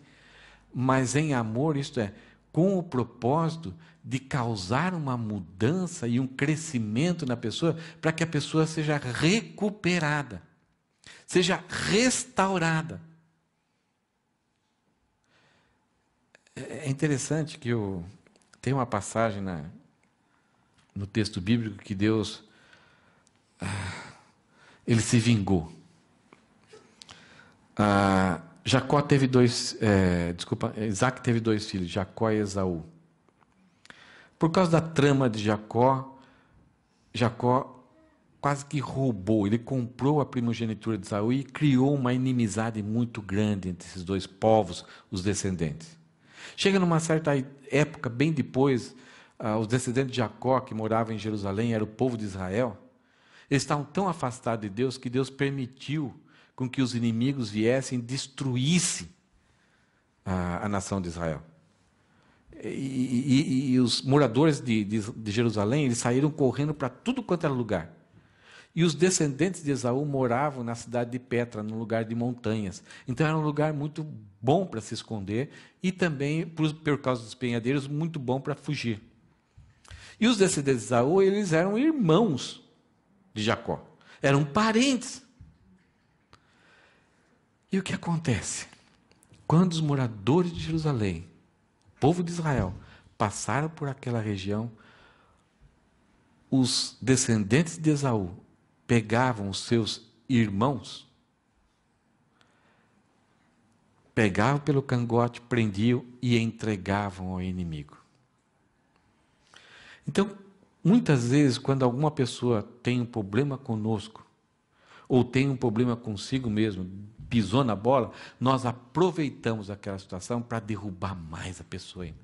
mas em amor, isto é, com o propósito de causar uma mudança e um crescimento na pessoa, para que a pessoa seja recuperada, seja restaurada. É interessante que tem uma passagem no texto bíblico que Deus, ele se vingou. Jacó teve Isaac teve 2 filhos, Jacó e Esaú. Por causa da trama de Jacó quase que roubou, ele comprou a primogenitura de Esaú e criou uma inimizade muito grande entre esses 2 povos, os descendentes. Chega numa certa época, bem depois, os descendentes de Jacó, que moravam em Jerusalém, era o povo de Israel, eles estavam tão afastados de Deus que Deus permitiu com que os inimigos viessem e destruíssem a nação de Israel. E os moradores de Jerusalém, eles saíram correndo para tudo quanto era lugar. E os descendentes de Esaú moravam na cidade de Petra, num lugar de montanhas. Então era um lugar muito bom para se esconder e também, por causa dos penhadeiros, muito bom para fugir. E os descendentes de Esaú, eles eram irmãos de Jacó. Eram parentes. E o que acontece? Quando os moradores de Jerusalém, o povo de Israel, passaram por aquela região, os descendentes de Esaú pegavam os seus irmãos, pegavam pelo cangote, prendiam e entregavam ao inimigo. Então, muitas vezes, quando alguma pessoa tem um problema conosco, ou tem um problema consigo mesmo, pisou na bola, nós aproveitamos aquela situação para derrubar mais a pessoa ainda,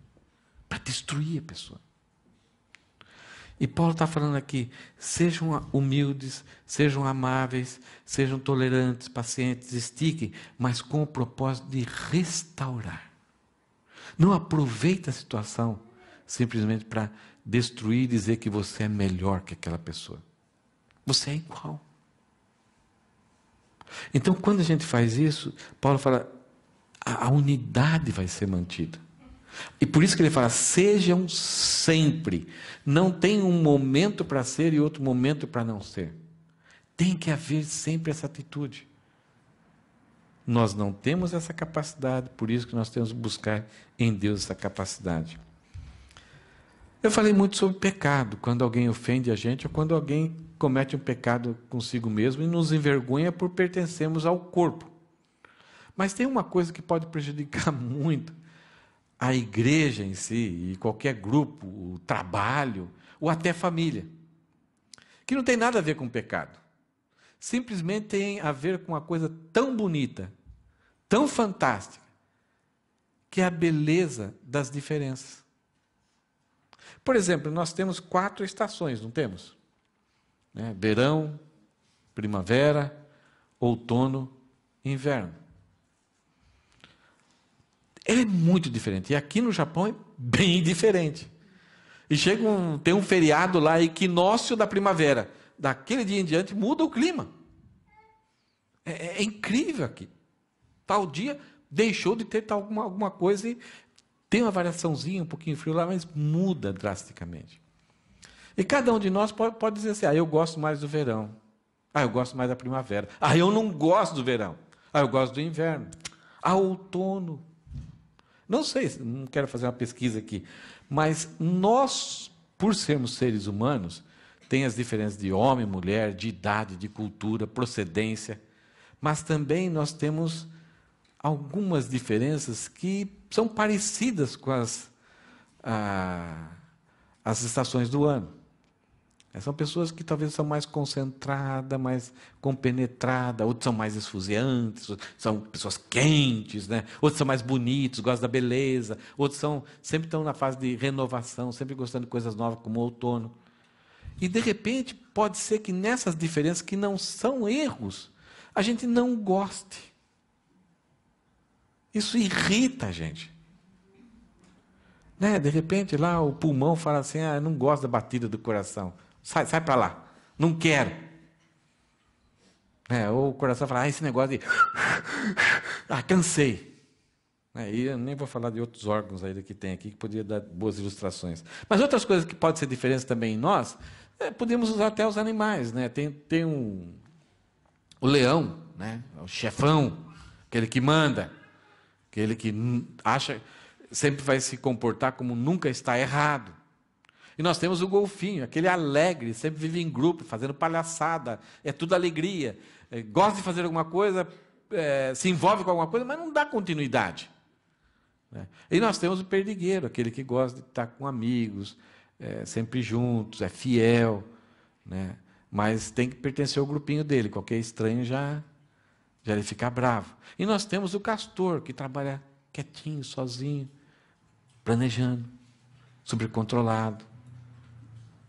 para destruir a pessoa. E Paulo está falando aqui, sejam humildes, sejam amáveis, sejam tolerantes, pacientes, estiquem, mas com o propósito de restaurar. Não aproveite a situação simplesmente para destruir e dizer que você é melhor que aquela pessoa. Você é igual. Então, quando a gente faz isso, Paulo fala, a unidade vai ser mantida. E por isso que ele fala, sejam sempre. Não tem um momento para ser e outro momento para não ser. Tem que haver sempre essa atitude. Nós não temos essa capacidade, por isso que nós temos que buscar em Deus essa capacidade. Eu falei muito sobre pecado, quando alguém ofende a gente, ou quando alguém comete um pecado consigo mesmo e nos envergonha por pertencermos ao corpo. Mas tem uma coisa que pode prejudicar muito a igreja em si, e qualquer grupo, o trabalho, ou até família, que não tem nada a ver com pecado. Simplesmente tem a ver com uma coisa tão bonita, tão fantástica, que é a beleza das diferenças. Por exemplo, nós temos 4 estações, não temos? Verão, primavera, outono e inverno. Ele é muito diferente. E aqui no Japão é bem diferente. E tem um feriado lá, equinócio da primavera. Daquele dia em diante muda o clima. É incrível aqui. Tal dia deixou de ter alguma coisa e tem uma variaçãozinha, um pouquinho frio lá, mas muda drasticamente. E cada um de nós pode dizer assim, eu gosto mais do verão. Eu gosto mais da primavera. Eu não gosto do verão. Eu gosto do inverno. Outono. Não sei, não quero fazer uma pesquisa aqui, mas nós, por sermos seres humanos, tem as diferenças de homem, mulher, de idade, de cultura, procedência, mas também nós temos algumas diferenças que são parecidas com as estações do ano. São pessoas que talvez são mais concentradas, mais compenetradas, outros são mais esfuziantes, são pessoas quentes, outros são mais bonitos, gostam da beleza, outros sempre estão na fase de renovação, sempre gostando de coisas novas, como o outono. E, de repente, pode ser que nessas diferenças, que não são erros, a gente não goste. Isso irrita a gente. De repente, lá o pulmão fala assim, eu não gosto da batida do coração. Sai para lá, não quero. Ou o coração fala, esse negócio de... cansei. E eu nem vou falar de outros órgãos aí que tem aqui, que poderia dar boas ilustrações. Mas outras coisas que podem ser diferentes também em nós, podemos usar até os animais. Tem o leão, o chefão, aquele que manda, aquele que acha, sempre vai se comportar como nunca está errado. E nós temos o golfinho, aquele alegre, sempre vive em grupo, fazendo palhaçada, é tudo alegria, gosta de fazer alguma coisa, se envolve com alguma coisa, mas não dá continuidade. E nós temos o perdigueiro, aquele que gosta de estar com amigos, sempre juntos, é fiel, mas tem que pertencer ao grupinho dele, qualquer estranho já ele fica bravo. E nós temos o castor, que trabalha quietinho, sozinho, planejando, supercontrolado,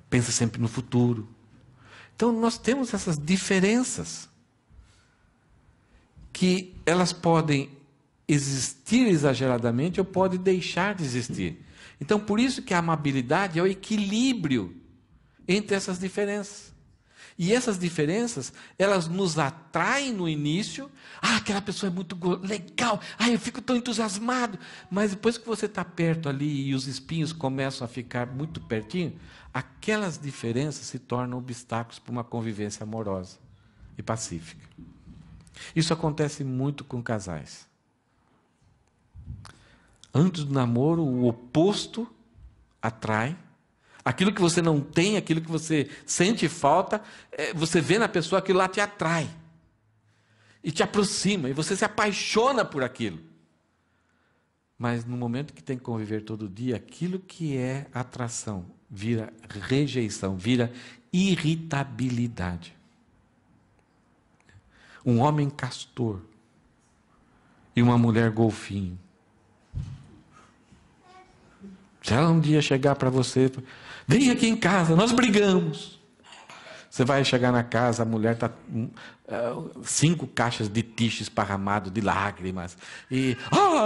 pensa sempre no futuro. Então, nós temos essas diferenças que elas podem existir exageradamente ou podem deixar de existir. Então, por isso que a amabilidade é o equilíbrio entre essas diferenças. E essas diferenças, elas nos atraem no início. Aquela pessoa é muito legal. Eu fico tão entusiasmado. Mas depois que você está perto ali e os espinhos começam a ficar muito pertinho, aquelas diferenças se tornam obstáculos para uma convivência amorosa e pacífica. Isso acontece muito com casais. Antes do namoro, o oposto atrai. Aquilo que você não tem, aquilo que você sente falta, você vê na pessoa, aquilo lá te atrai. E te aproxima, e você se apaixona por aquilo. Mas no momento que tem que conviver todo dia, aquilo que é atração vira rejeição, vira irritabilidade. Um homem castor e uma mulher golfinho. Se ela um dia chegar para você, vem aqui em casa, nós brigamos. Você vai chegar na casa, a mulher está 5 caixas de tixe esparramado de lágrimas. E,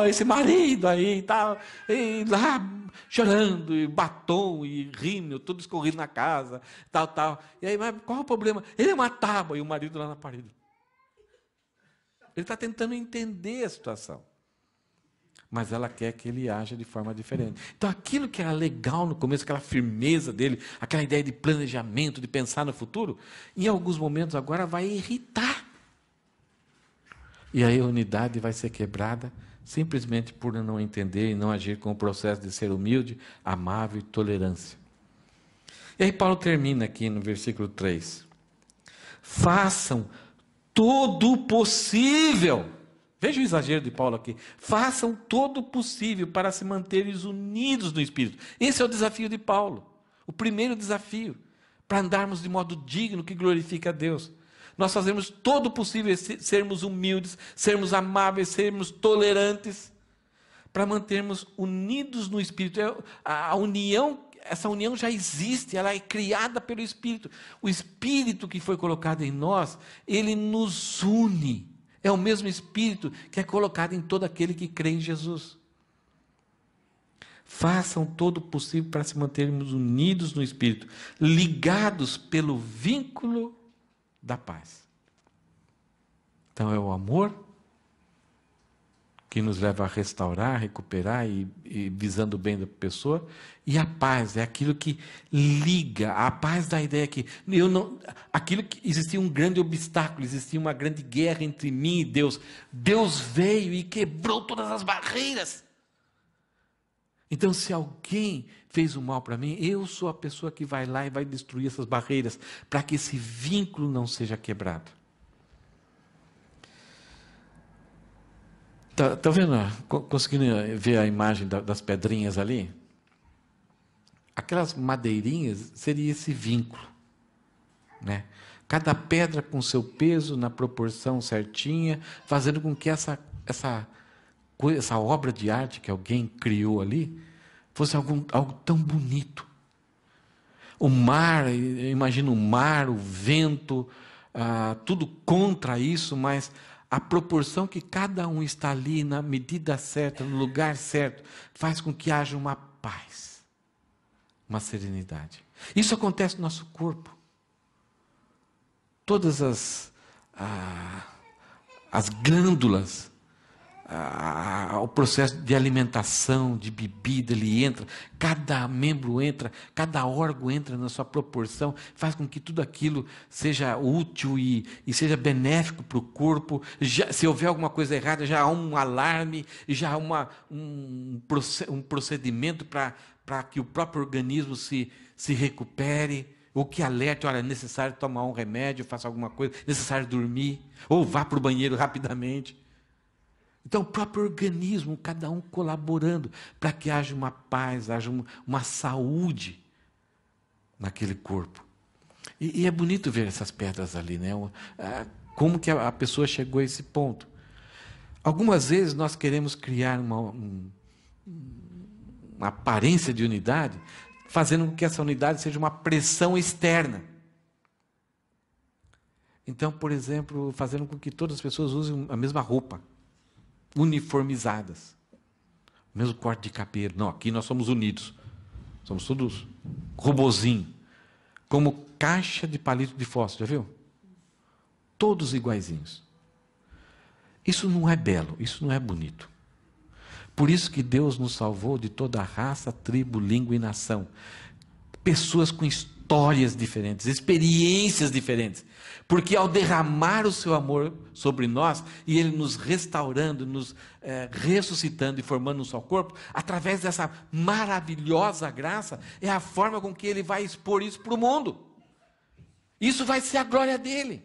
esse marido aí e tal. E lá chorando, e batom, e rindo, tudo escorrido na casa, tal. E aí, mas qual é o problema? Ele é uma tábua, e o marido lá na parede. Ele está tentando entender a situação. Mas ela quer que ele aja de forma diferente. Então, aquilo que era legal no começo, aquela firmeza dele, aquela ideia de planejamento, de pensar no futuro, em alguns momentos agora vai irritar. E aí a unidade vai ser quebrada simplesmente por não entender e não agir com o processo de ser humilde, amável e tolerância. E aí Paulo termina aqui no versículo 3. Façam todo o possível. Veja o exagero de Paulo aqui. Façam todo o possível para se manterem unidos no Espírito. Esse é o desafio de Paulo. O primeiro desafio. Para andarmos de modo digno que glorifique a Deus. Nós fazemos todo o possível sermos humildes, sermos amáveis, sermos tolerantes. Para mantermos unidos no Espírito. A união, essa união já existe, ela é criada pelo Espírito. O Espírito que foi colocado em nós, ele nos une. É o mesmo Espírito que é colocado em todo aquele que crê em Jesus. Façam todo o possível para se mantermos unidos no Espírito, ligados pelo vínculo da paz. Então é o amor que nos leva a restaurar, recuperar e visando o bem da pessoa, e a paz é aquilo que liga, a paz da ideia que aquilo que existia um grande obstáculo, existia uma grande guerra entre mim e Deus. Deus veio e quebrou todas as barreiras. Então, se alguém fez o mal para mim, eu sou a pessoa que vai lá e vai destruir essas barreiras, para que esse vínculo não seja quebrado. Está vendo? Conseguindo ver a imagem das pedrinhas ali? Aquelas madeirinhas seria esse vínculo, né? Cada pedra com seu peso, na proporção certinha, fazendo com que essa obra de arte que alguém criou ali, fosse algo tão bonito. O mar, eu imagino o mar, o vento, tudo contra isso, mas a proporção que cada um está ali, na medida certa, no lugar certo, faz com que haja uma paz, uma serenidade. Isso acontece no nosso corpo. Todas as glândulas, o processo de alimentação, de bebida, ele entra, cada membro entra, cada órgão entra na sua proporção, faz com que tudo aquilo seja útil e seja benéfico para o corpo. Se houver alguma coisa errada, já há um alarme, já há um procedimento para que o próprio organismo se recupere, ou que alerte, olha, é necessário tomar um remédio, faça alguma coisa, é necessário dormir, ou vá para o banheiro rapidamente. Então, o próprio organismo, cada um colaborando para que haja uma paz, haja uma saúde naquele corpo. E é bonito ver essas pedras ali, né? Como que a pessoa chegou a esse ponto. Algumas vezes nós queremos criar uma aparência de unidade, fazendo com que essa unidade seja uma pressão externa. Então, por exemplo, fazendo com que todas as pessoas usem a mesma roupa, uniformizadas, o mesmo corte de cabelo. Não, aqui nós somos unidos, somos todos robozinho, como caixa de palito de fósforo, já viu? Todos iguaizinhos. Isso não é belo, isso não é bonito. Por isso que Deus nos salvou de toda a raça, tribo, língua e nação. Pessoas com histórias diferentes, experiências diferentes. Porque ao derramar o seu amor sobre nós, e Ele nos restaurando, nos ressuscitando e formando um só corpo, através dessa maravilhosa graça, é a forma com que Ele vai expor isso para o mundo. Isso vai ser a glória dEle.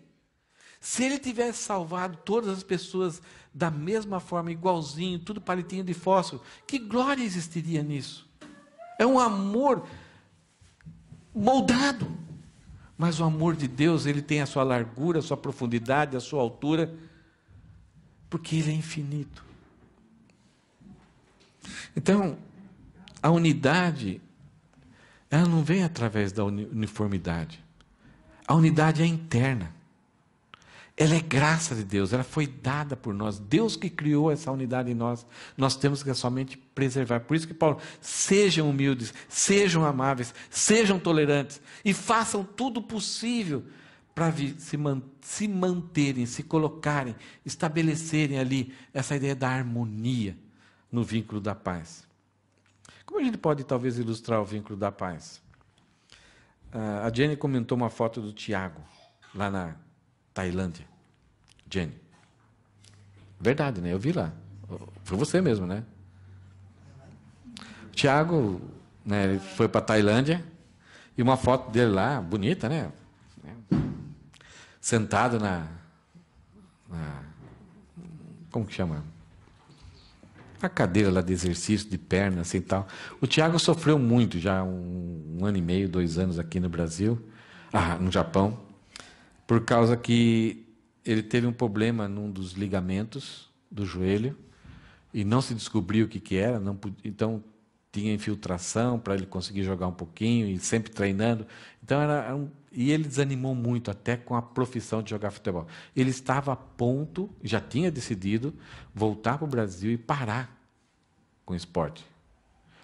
Se Ele tivesse salvado todas as pessoas da mesma forma, igualzinho, tudo palitinho de fósforo, que glória existiria nisso? É um amor moldado. Mas o amor de Deus, ele tem a sua largura, a sua profundidade, a sua altura, porque ele é infinito. Então, a unidade, ela não vem através da uniformidade. A unidade é interna. Ela é graça de Deus, ela foi dada por nós. Deus que criou essa unidade em nós, nós temos que somente preservar. Por isso que Paulo, sejam humildes, sejam amáveis, sejam tolerantes e façam tudo possível para se manterem, se colocarem, estabelecerem ali essa ideia da harmonia no vínculo da paz. Como a gente pode talvez ilustrar o vínculo da paz? A Jenny comentou uma foto do Tiago, lá na Tailândia. Jenny. Verdade, né? Eu vi lá. Foi você mesmo, né? O Tiago, né, ele foi para a Tailândia e uma foto dele lá, bonita, né? Sentado como que chama? A cadeira lá de exercício, de perna, assim, tal. O Tiago sofreu muito, já um ano e meio, 2 anos aqui no Brasil, no Japão, por causa que ele teve um problema num dos ligamentos do joelho, e não se descobriu o que era, então tinha infiltração para ele conseguir jogar um pouquinho, e sempre treinando. Então e ele desanimou muito até com a profissão de jogar futebol. Ele estava a ponto, já tinha decidido, voltar para o Brasil e parar com o esporte.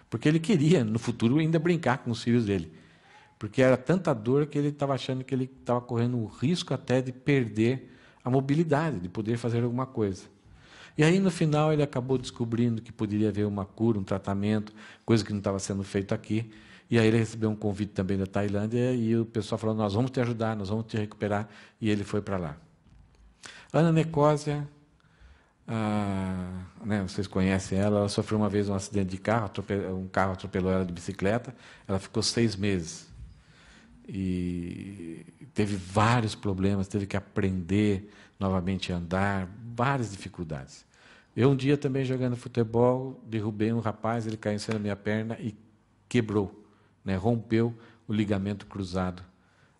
Porque ele queria, no futuro, ainda brincar com os filhos dele. Porque era tanta dor que ele estava achando que ele estava correndo o risco até de perder a mobilidade, de poder fazer alguma coisa. E aí, no final, ele acabou descobrindo que poderia haver uma cura, um tratamento, coisa que não estava sendo feita aqui. E aí ele recebeu um convite também da Tailândia e o pessoal falou, nós vamos te ajudar, nós vamos te recuperar. E ele foi para lá. Ana Necósia, vocês conhecem ela sofreu uma vez um acidente de carro, um carro atropelou ela de bicicleta, ela ficou 6 meses. E teve vários problemas, teve que aprender novamente a andar, várias dificuldades. Eu um dia também jogando futebol, derrubei um rapaz, ele caiu em cima da minha perna e quebrou, rompeu o ligamento cruzado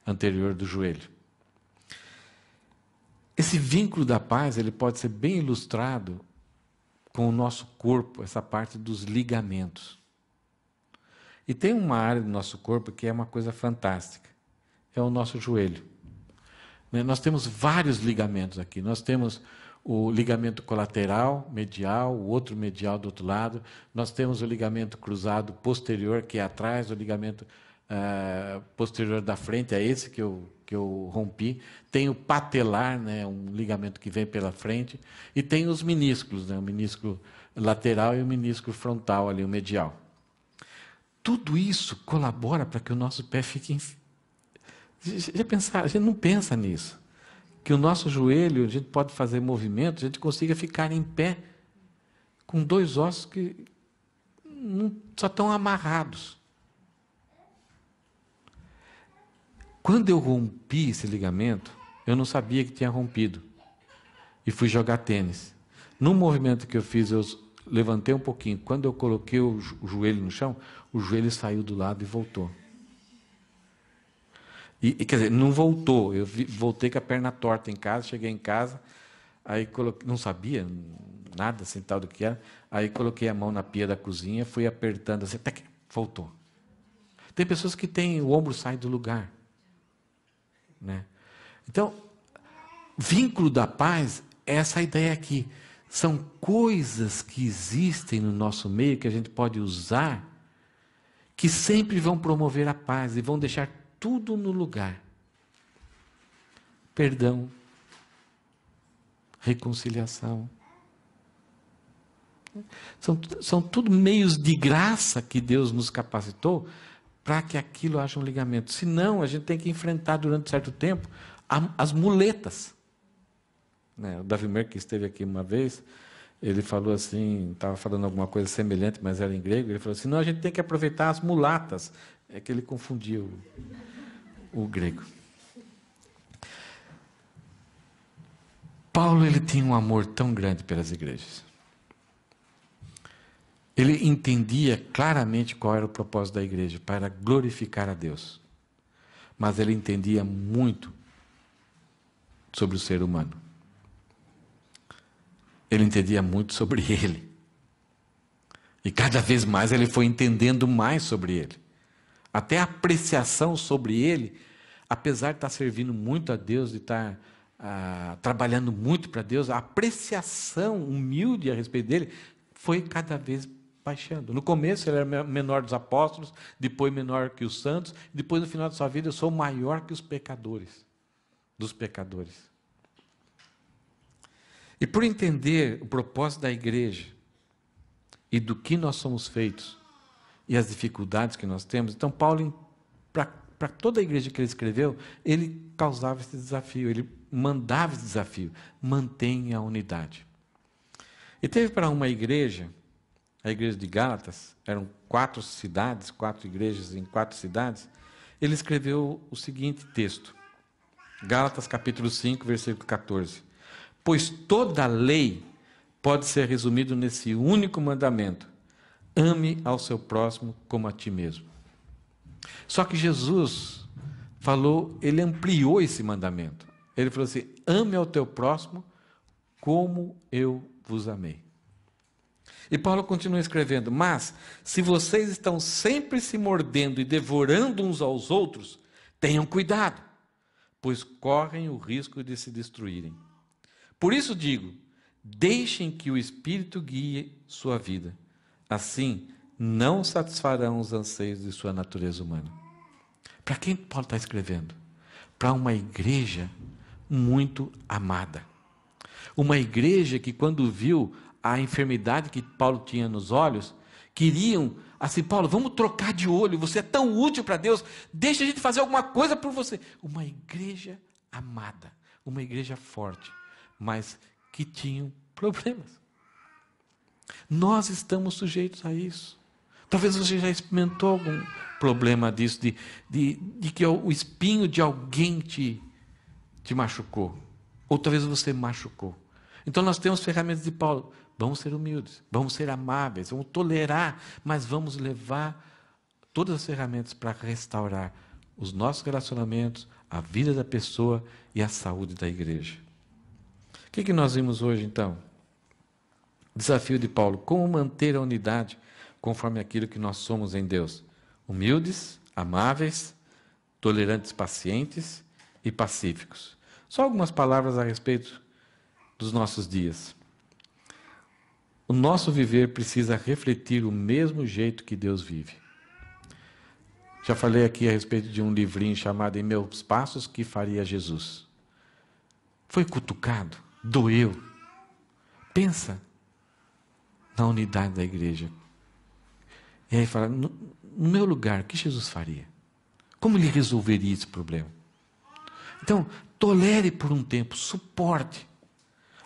anterior do joelho. Esse vínculo da paz, ele pode ser bem ilustrado com o nosso corpo, essa parte dos ligamentos. E tem uma área do nosso corpo que é uma coisa fantástica, é o nosso joelho. Nós temos vários ligamentos aqui, nós temos o ligamento colateral, medial, o outro medial do outro lado, nós temos o ligamento cruzado posterior, que é atrás do ligamento posterior da frente, é esse que eu rompi, tem o patelar, um ligamento que vem pela frente, e tem os meniscos, o menisco lateral e o menisco frontal, ali, o medial. Tudo isso colabora para que o nosso pé fique... A gente não pensa nisso. Que o nosso joelho, a gente pode fazer movimento, a gente consiga ficar em pé com 2 ossos que só estão amarrados. Quando eu rompi esse ligamento, eu não sabia que tinha rompido. E fui jogar tênis. No movimento que eu fiz, eu levantei um pouquinho. Quando eu coloquei o joelho no chão, o joelho saiu do lado e voltou. Quer dizer, não voltou. Eu voltei com a perna torta em casa, cheguei em casa, aí não sabia nada assim, tal do que era. Aí coloquei a mão na pia da cozinha, fui apertando assim, até que voltou. Tem pessoas que têm o ombro sai do lugar. Então, vínculo da paz é essa ideia aqui. São coisas que existem no nosso meio que a gente pode usar, que sempre vão promover a paz e vão deixar tudo no lugar. Perdão, reconciliação. São tudo meios de graça que Deus nos capacitou para que aquilo haja um ligamento. Senão, a gente tem que enfrentar durante certo tempo as muletas. O Davi Mer, que esteve aqui uma vez, ele falou assim, estava falando alguma coisa semelhante, mas era em grego, ele falou assim, não, a gente tem que aproveitar as mulatas. É que ele confundiu o grego. Paulo, ele tinha um amor tão grande pelas igrejas. Ele entendia claramente qual era o propósito da igreja, para glorificar a Deus. Mas ele entendia muito sobre o ser humano. Ele entendia muito sobre ele. E cada vez mais ele foi entendendo mais sobre ele. Até a apreciação sobre ele, apesar de estar servindo muito a Deus, de estar trabalhando muito para Deus, a apreciação humilde a respeito dele foi cada vez baixando. No começo ele era menor dos apóstolos, depois menor que os santos, depois no final da sua vida eu sou maior que os pecadores, dos pecadores. E por entender o propósito da igreja e do que nós somos feitos e as dificuldades que nós temos, então Paulo, para toda a igreja que ele escreveu, ele causava esse desafio, ele mandava esse desafio, mantenha a unidade. E teve para uma igreja, a igreja de Gálatas, eram 4 cidades, 4 igrejas em 4 cidades, ele escreveu o seguinte texto, Gálatas capítulo 5, versículo 14. Pois toda a lei pode ser resumido nesse único mandamento: ame ao seu próximo como a ti mesmo. Só que Jesus falou, ele ampliou esse mandamento. Ele falou assim: ame ao teu próximo como eu vos amei. E Paulo continua escrevendo: mas, se vocês estão sempre se mordendo e devorando uns aos outros, tenham cuidado, pois correm o risco de se destruírem. Por isso digo, deixem que o Espírito guie sua vida. Assim, não satisfarão os anseios de sua natureza humana. Para quem Paulo está escrevendo? Para uma igreja muito amada. Uma igreja que, quando viu a enfermidade que Paulo tinha nos olhos, queriam assim: Paulo, vamos trocar de olho, você é tão útil para Deus, deixa a gente fazer alguma coisa por você. Uma igreja amada, uma igreja forte, mas que tinham problemas. Nós estamos sujeitos a isso. Talvez você já experimentou algum problema disso, de que o espinho de alguém te machucou, ou talvez você machucou. Então nós temos ferramentas de Paulo. Vamos ser humildes, vamos ser amáveis, vamos tolerar, mas vamos levar todas as ferramentas para restaurar os nossos relacionamentos, a vida da pessoa e a saúde da igreja. O que nós vimos hoje, então? Desafio de Paulo: como manter a unidade conforme aquilo que nós somos em Deus? Humildes, amáveis, tolerantes, pacientes e pacíficos. Só algumas palavras a respeito dos nossos dias. O nosso viver precisa refletir o mesmo jeito que Deus vive. Já falei aqui a respeito de um livrinho chamado Em Meus Passos que Faria Jesus. Foi cutucado, doeu. Pensa na unidade da igreja. E aí fala: no meu lugar, o que Jesus faria? Como ele resolveria esse problema? Então, tolere por um tempo, suporte,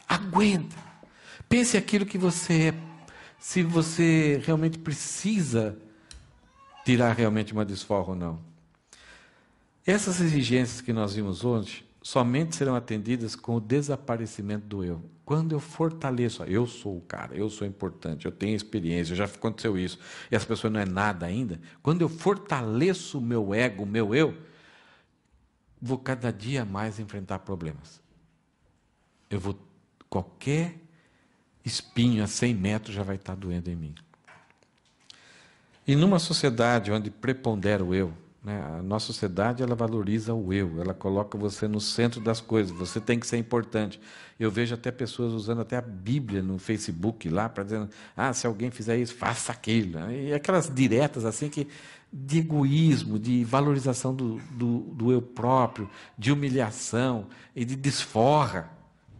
aguenta. Pense aquilo que você é, se você realmente precisa tirar realmente uma desforra ou não. Essas exigências que nós vimos hoje somente serão atendidas com o desaparecimento do eu. Quando eu fortaleço, eu sou o cara, eu sou importante, eu tenho experiência, já aconteceu isso, e essa pessoa não é nada ainda. Quando eu fortaleço o meu ego, o meu eu, vou cada dia mais enfrentar problemas. Qualquer espinho a 100 metros já vai estar doendo em mim. E numa sociedade onde prepondera o eu, né, a nossa sociedade, ela valoriza o eu, ela coloca você no centro das coisas, você tem que ser importante. Eu vejo até pessoas usando até a Bíblia no Facebook lá, para dizer: se alguém fizer isso, faça aquilo. E aquelas diretas assim de egoísmo, de valorização do eu próprio, de humilhação e de desforra.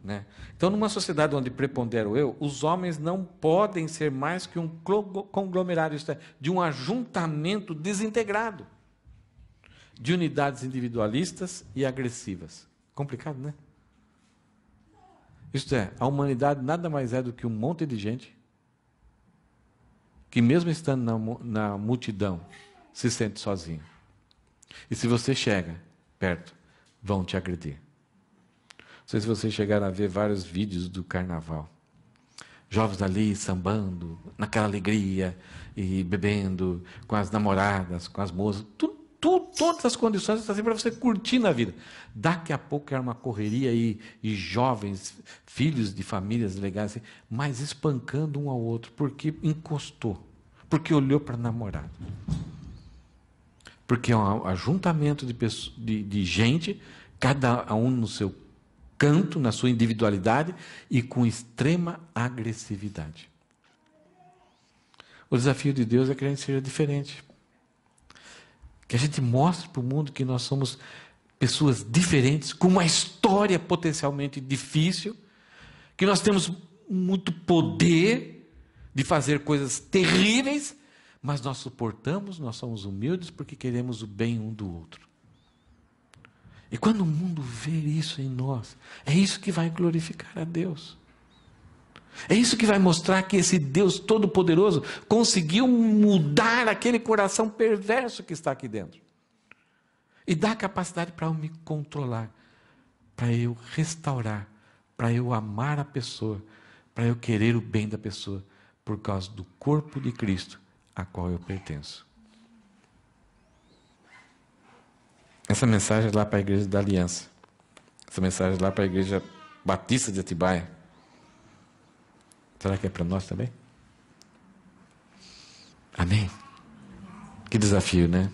Né? Então, numa sociedade onde prepondera o eu, os homens não podem ser mais que um conglomerado, isto é, de um ajuntamento desintegrado, de unidades individualistas e agressivas. Complicado, né? Isto é, a humanidade nada mais é do que um monte de gente que, mesmo estando na multidão, se sente sozinho. E se você chega perto, vão te agredir. Não sei se vocês chegaram a ver vários vídeos do carnaval. Jovens ali sambando, naquela alegria, e bebendo, com as namoradas, com as moças, todas as condições estão assim para você curtir na vida. Daqui a pouco era uma correria e jovens, filhos de famílias legais, assim, mas espancando um ao outro, porque encostou, porque olhou para a namorada. Porque é um ajuntamento de gente, cada um no seu canto, na sua individualidade e com extrema agressividade. O desafio de Deus é que a gente seja diferente. Que a gente mostre para o mundo que nós somos pessoas diferentes, com uma história potencialmente difícil, que nós temos muito poder de fazer coisas terríveis, mas nós suportamos, nós somos humildes porque queremos o bem um do outro. E quando o mundo vê isso em nós, é isso que vai glorificar a Deus. É isso que vai mostrar que esse Deus Todo-Poderoso conseguiu mudar aquele coração perverso que está aqui dentro. E dá capacidade para eu me controlar, para eu restaurar, para eu amar a pessoa, para eu querer o bem da pessoa, por causa do corpo de Cristo, a qual eu pertenço. Essa mensagem é lá para a igreja da Aliança. Essa mensagem é lá para a igreja Batista de Atibaia. Será que é para nós também? Amém? Que desafio, né?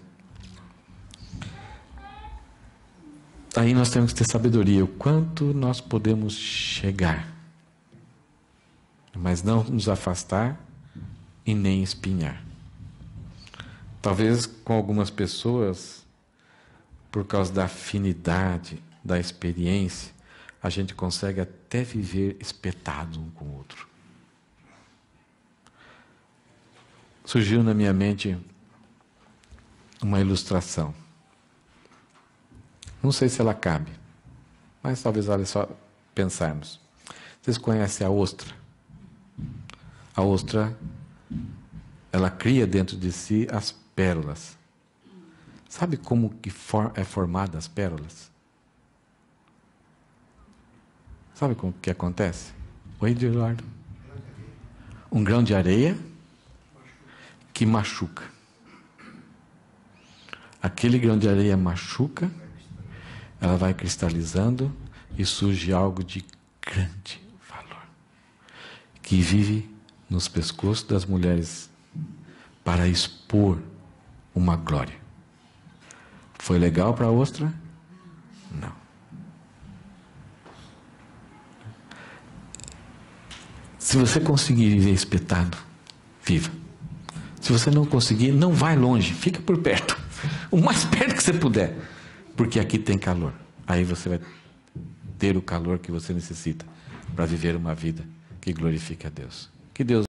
Aí nós temos que ter sabedoria, o quanto nós podemos chegar, mas não nos afastar e nem espinhar. Talvez com algumas pessoas, por causa da afinidade, da experiência, a gente consegue até viver espetado um com o outro. Surgiu na minha mente uma ilustração. Não sei se ela cabe, mas talvez vale só pensarmos. Vocês conhecem a ostra? A ostra, ela cria dentro de si as pérolas. Sabe como que é formada as pérolas? Sabe como que acontece? Oi, Eduardo. Um grão de areia que machuca. Aquele grão de areia machuca, ela vai cristalizando e surge algo de grande valor, que vive nos pescoços das mulheres para expor uma glória. Foi legal para a ostra? Não. Se você conseguir viver espetado, viva. Se você não conseguir, não vai longe, fica por perto. O mais perto que você puder. Porque aqui tem calor. Aí você vai ter o calor que você necessita para viver uma vida que glorifique a Deus. Que Deus